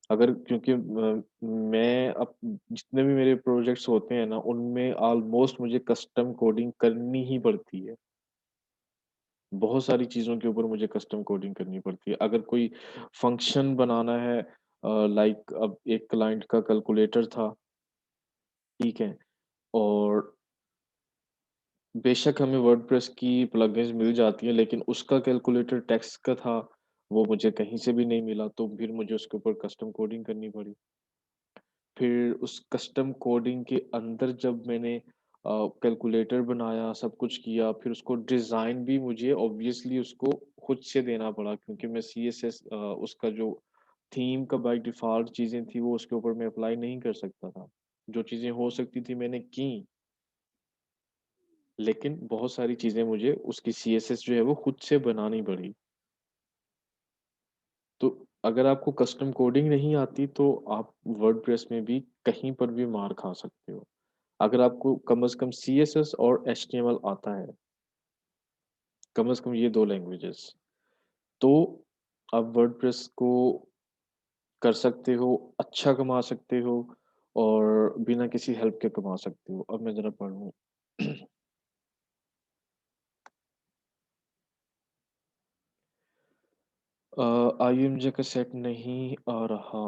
अगर क्योंकि मैं अब जितने भी मेरे प्रोजेक्ट्स होते हैं ना, उनमें ऑलमोस्ट मुझे कस्टम कोडिंग करनी ही पड़ती है। बहुत सारी चीज़ों के ऊपर मुझे कस्टम कोडिंग करनी पड़ती है। अगर कोई फ़ंक्शन बनाना है, लाइक अब एक क्लाइंट का कैलकुलेटर था, ठीक है? और बेशक हमें वर्डप्रेस की प्लगइन्स मिल जाती हैं, लेकिन उसका कैलकुलेटर टेक्स्ट का था, वो मुझे कहीं से भी नहीं मिला, तो फिर मुझे उसके ऊपर कस्टम कोडिंग करनी पड़ी। फिर उस कस्टम कोडिंग के अंदर जब मैंने कैलकुलेटर बनाया, सब कुछ किया, फिर उसको डिज़ाइन भी मुझे ऑब्वियसली उसको खुद से देना पड़ा, क्योंकि मैं सीएसएस उसका जो थीम का बाय डिफ़ॉल्ट चीज़ें थी, वो उसके ऊपर मैं अप्लाई नहीं कर सकता था। जो चीज़ें हो सकती थी मैंने की, लेकिन बहुत सारी चीज़ें मुझे उसकी सीएसएस जो है वो खुद से बनानी पड़ी। तो अगर आपको कस्टम कोडिंग नहीं आती तो आप वर्डप्रेस में भी कहीं पर भी मार खा सकते हो। अगर आपको कम से कम सीएसएस और एचटीएमएल आता है, कम से कम ये 2 लैंग्वेजेज़, तो आप वर्डप्रेस को कर सकते हो, अच्छा कमा सकते हो और बिना किसी हेल्प के कमा सकते हो। अब मैं ज़रा पढ़ूँ। आईएमजे का सेट नहीं आ रहा।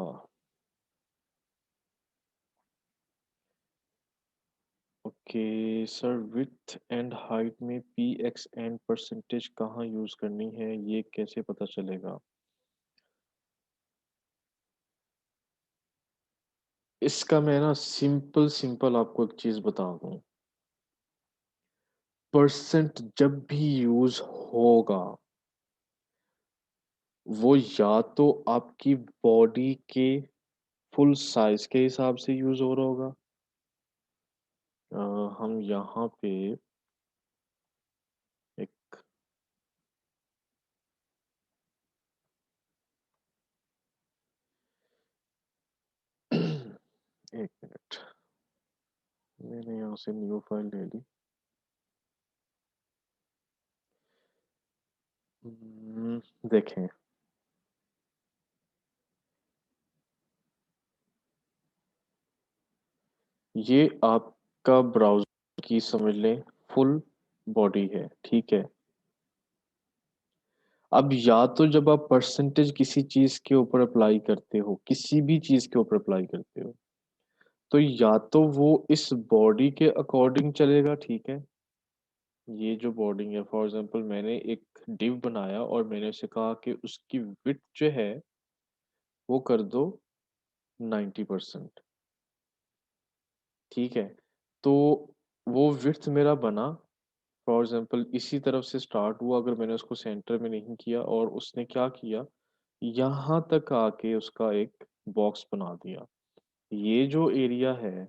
Okay sir, width and height में पीएक्स एंड परसेंटेज कहाँ यूज़ करनी है, ये कैसे पता चलेगा? इसका मैं ना सिंपल आपको एक चीज़ बता दूँ। परसेंट जब भी यूज़ होगा, वो या तो आपकी बॉडी के फुल साइज़ के हिसाब से यूज़ हो रहा होगा। अ, हम यहाँ पे एक 1 मिनट, मैंने यहाँ से न्यू फाइल ले ली। देखें, ये आपका ब्राउज़र की समझ लें फुल बॉडी है, ठीक है? अब या तो जब आप परसेंटेज किसी चीज़ के ऊपर अप्लाई करते हो, किसी भी चीज़ के ऊपर अप्लाई करते हो, तो या तो वो इस बॉडी के अकॉर्डिंग चलेगा, ठीक है? ये जो बॉडी है, फॉर एग्ज़ाम्पल मैंने एक डिव बनाया और मैंने उसे कहा कि उसकी विड्थ जो है, वो कर दो 90%, ठीक है? तो वो विड्थ मेरा बना, फॉर एग्ज़ाम्पल इसी तरफ से स्टार्ट हुआ, अगर मैंने उसको सेंटर में नहीं किया और उसने क्या किया, यहाँ तक आके उसका एक बॉक्स बना दिया। ये जो एरिया है,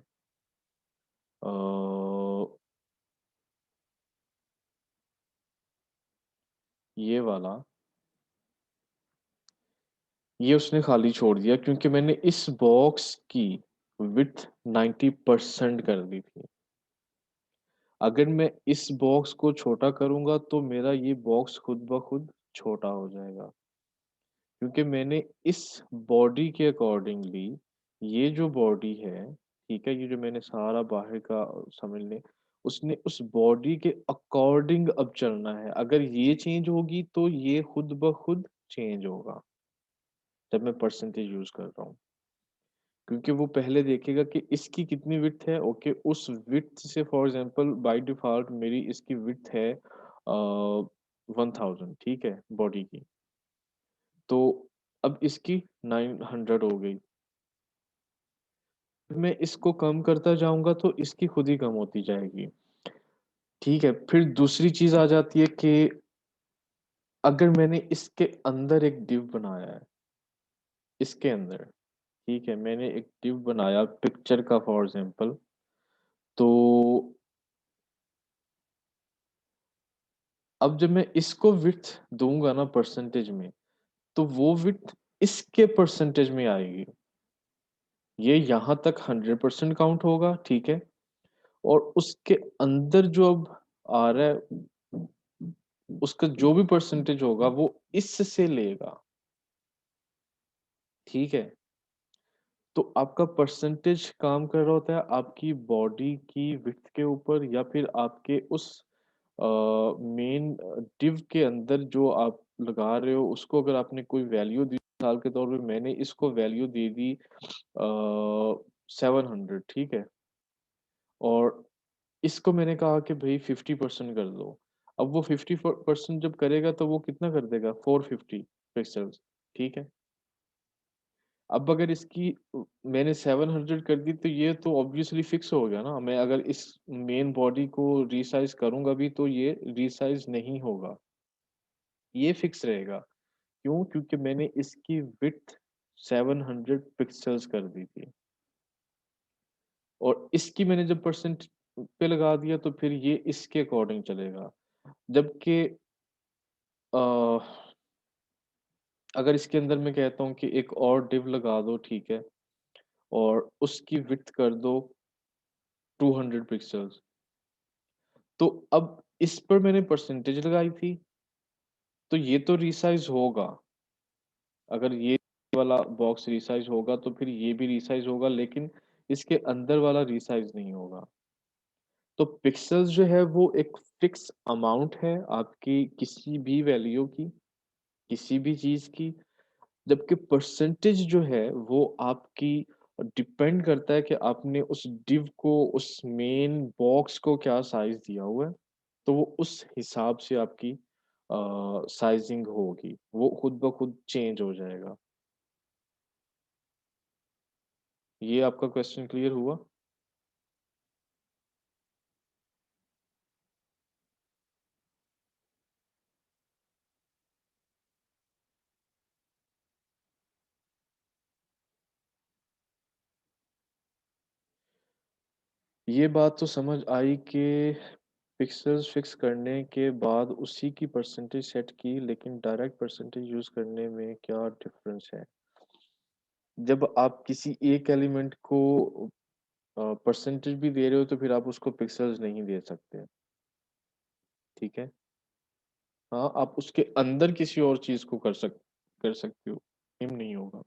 अ, ये वाला, ये उसने खाली छोड़ दिया क्योंकि मैंने इस बॉक्स की विड्थ 90% कर दी थी। अगर मैं इस बॉक्स को छोटा करूँगा तो मेरा ये बॉक्स खुद ब खुद छोटा हो जाएगा। क्योंकि मैंने इस बॉडी के अकॉर्डिंगली, ये जो बॉडी है, ठीक है? ये जो मैंने सारा बाहर का समझ लें, उसने उस बॉडी के अकॉर्डिंग अब चलना है। अगर ये चेंज होगी तो ये खुद ब खुद चेंज होगा। जब मैं परसेंटेज यूज़ कर रहा हूँ। क्योंकि वो पहले देखेगा कि इसकी कितनी विड्थ है, ओके, उस विड्थ से फॉर एग्ज़ाम्पल बाय डिफ़ॉल्ट मेरी इसकी विड्थ है 1000, ठीक है, बॉडी की। तो अब इसकी 900 हो गई। मैं इसको कम करता जाऊँगा तो इसकी खुद ही कम होती जाएगी। ठीक है, फिर दूसरी चीज़ आ जाती है कि अगर मैंने इसके अंदर एक डिव बनाया है, इसके अंदर, ठीक है, मैंने एक डिव बनाया पिक्चर का फॉर एग्ज़ाम्पल, तो अब जब मैं इसको विड्थ दूँगा ना परसेंटेज में, तो वो विड्थ इसके परसेंटेज में आएगी। ये यहाँ तक 100% काउंट होगा, ठीक है? और उसके अंदर जो अब आ रहा है, उसका जो भी परसेंटेज होगा वो इससे लेगा, ठीक है? तो आपका परसेंटेज काम कर रहा होता है आपकी बॉडी की विड्थ के ऊपर या फिर आपके उस मेन डिव के अंदर जो आप लगा रहे हो उसको अगर आपने कोई वैल्यू दी, मिसाल के तौर पे मैंने इसको वैल्यू दे दी 700, ठीक है? और इसको मैंने कहा कि भई 50% कर दो। अब वो 50% जब करेगा तो वो कितना कर देगा? 450 पिक्सेल्स, ठीक है? अब अगर इसकी मैंने 700 कर दी तो ये तो ऑब्वियसली फिक्स हो गया ना। मैं अगर इस मेन बॉडी को रीसाइज़ करूँगा भी तो ये रीसाइज़ नहीं होगा। ये फिक्स रहेगा। क्यों? क्योंकि मैंने इसकी विड्थ 700 पिक्सेल्स कर दी थी और इसकी मैंने जब परसेंट पे लगा दिया तो फिर ये इसके अकॉर्डिंग चलेगा। जबकि अ, अगर इसके अंदर मैं कहता हूँ कि एक और डिव लगा दो, ठीक है? और उसकी विड्थ कर दो 200 पिक्सेल्स। तो अब इस पर मैंने परसेंटेज लगाई थी, तो ये तो रीसाइज़ होगा। अगर ये वाला बॉक्स रीसाइज़ होगा, तो फिर ये भी रीसाइज़ होगा, लेकिन इसके अंदर वाला रीसाइज़ नहीं होगा। तो पिक्सेल्स जो है वो एक फ़िक्स अमाउंट है आपकी किसी भी वैल्यू की, किसी भी चीज़ की, जबकि परसेंटेज जो है वो आपकी डिपेंड करता है कि आपने उस डिव को, उस मेन बॉक्स को क्या साइज़ दिया हुआ है। तो वो उस हिसाब से आपकी साइज़िंग होगी, वो खुद ब खुद चेंज हो जाएगा। ये आपका क्वेश्चन क्लियर हुआ? ये बात तो समझ आई कि पिक्सेल्स फिक्स करने के बाद उसी की परसेंटेज सेट की, लेकिन डायरेक्ट परसेंटेज यूज़ करने में क्या डिफ़रेंस है? जब आप किसी एक एलिमेंट को परसेंटेज भी दे रहे हो तो फिर आप उसको पिक्सेल्स नहीं दे सकते, ठीक है? हाँ, आप उसके अंदर किसी और चीज़ को कर सकते हो, सेम नहीं होगा।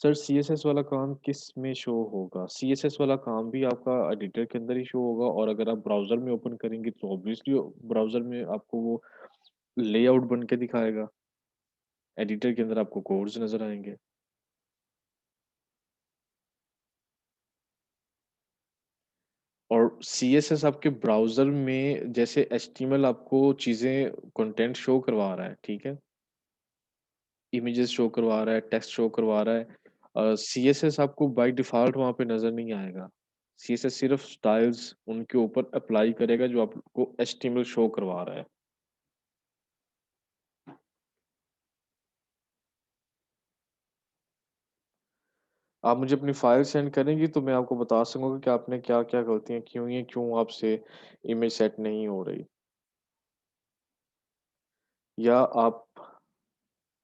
सर सीएसएस वाला काम किस में शो होगा? सीएसएस वाला काम भी आपका एडिटर के अंदर ही शो होगा और अगर आप ब्राउज़र में ओपन करेंगे तो ऑब्वियसली ब्राउज़र में आपको वो लेआउट बन के दिखाएगा। एडिटर के अंदर आपको कोड्स नज़र आएँगे। और सीएसएस आपके ब्राउज़र में जैसे एचटीएमएल आपको चीज़ें कंटेंट शो करवा रहा है, ठीक है? इमेजेस शो करवा रहा है, टेक्स्ट शो करवा रहा है। सीएसएस आपको बाय डिफ़ॉल्ट वहाँ पे नज़र नहीं आएगा। सीएसएस सिर्फ़ स्टाइल्स उनके ऊपर अप्लाई करेगा जो आपको एचटीएमएल शो करवा रहा है। आप मुझे अपनी फ़ाइल सेंड करेंगी तो मैं आपको बता सकूँगा कि आपने क्या-क्या गलतियाँ की हुई हैं, क्यों आपसे इमेज सेट नहीं हो रही। या आप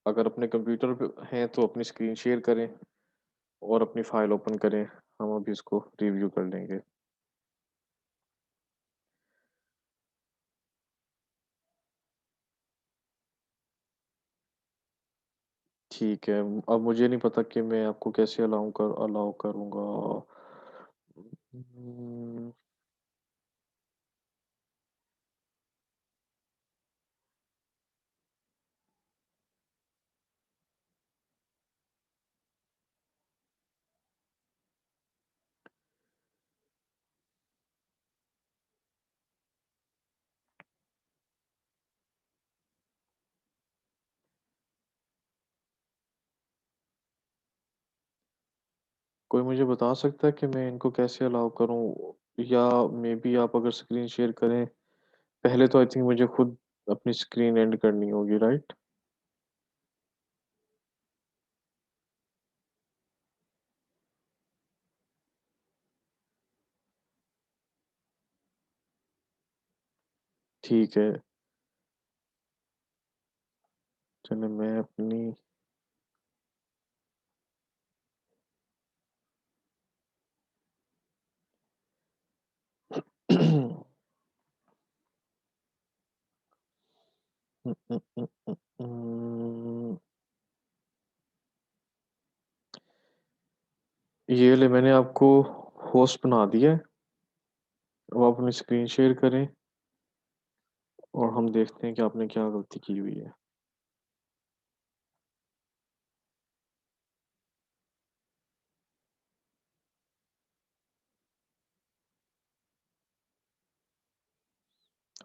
अगर अपने कंप्यूटर पे हैं तो अपनी स्क्रीन शेयर करें और अपनी फ़ाइल ओपन करें, हम अभी इसको रिव्यू कर लेंगे। ठीक है, अब मुझे नहीं पता कि मैं आपको कैसे अलाउ करूँगा। उम, कोई मुझे बता सकता है कि मैं इनको कैसे अलाउ करूँ? या मेबी आप अगर स्क्रीन शेयर करें, पहले तो आई थिंक मुझे खुद अपनी स्क्रीन एंड करनी होगी, राइट? ठीक है। चलिए मैं अपनी ये ले मैंने आपको होस्ट बना दिया है। अब आप अपनी स्क्रीन शेयर करें और हम देखते हैं कि आपने क्या गलती की हुई है।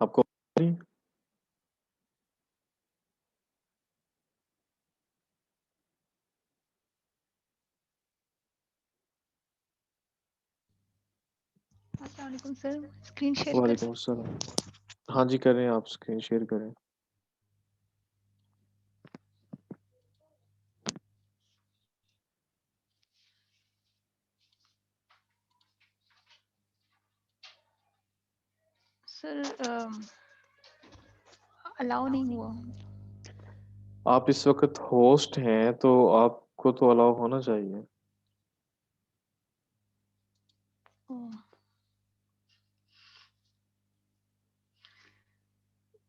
आपको आ रही है? अस्सलाम वालेकुम सर, स्क्रीन शेयर कर वालेकुम अस्सलाम। हाँ जी, करें आप स्क्रीन शेयर करें। सर अलाउ नहीं हुआ। आप इस वक़्त होस्ट हैं, तो आपको तो अलाउ होना चाहिए। ओह!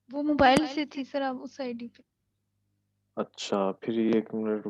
वो मोबाइल से थी सर, आप उस आईडी पे। अच्छा, फिर 1 मिनट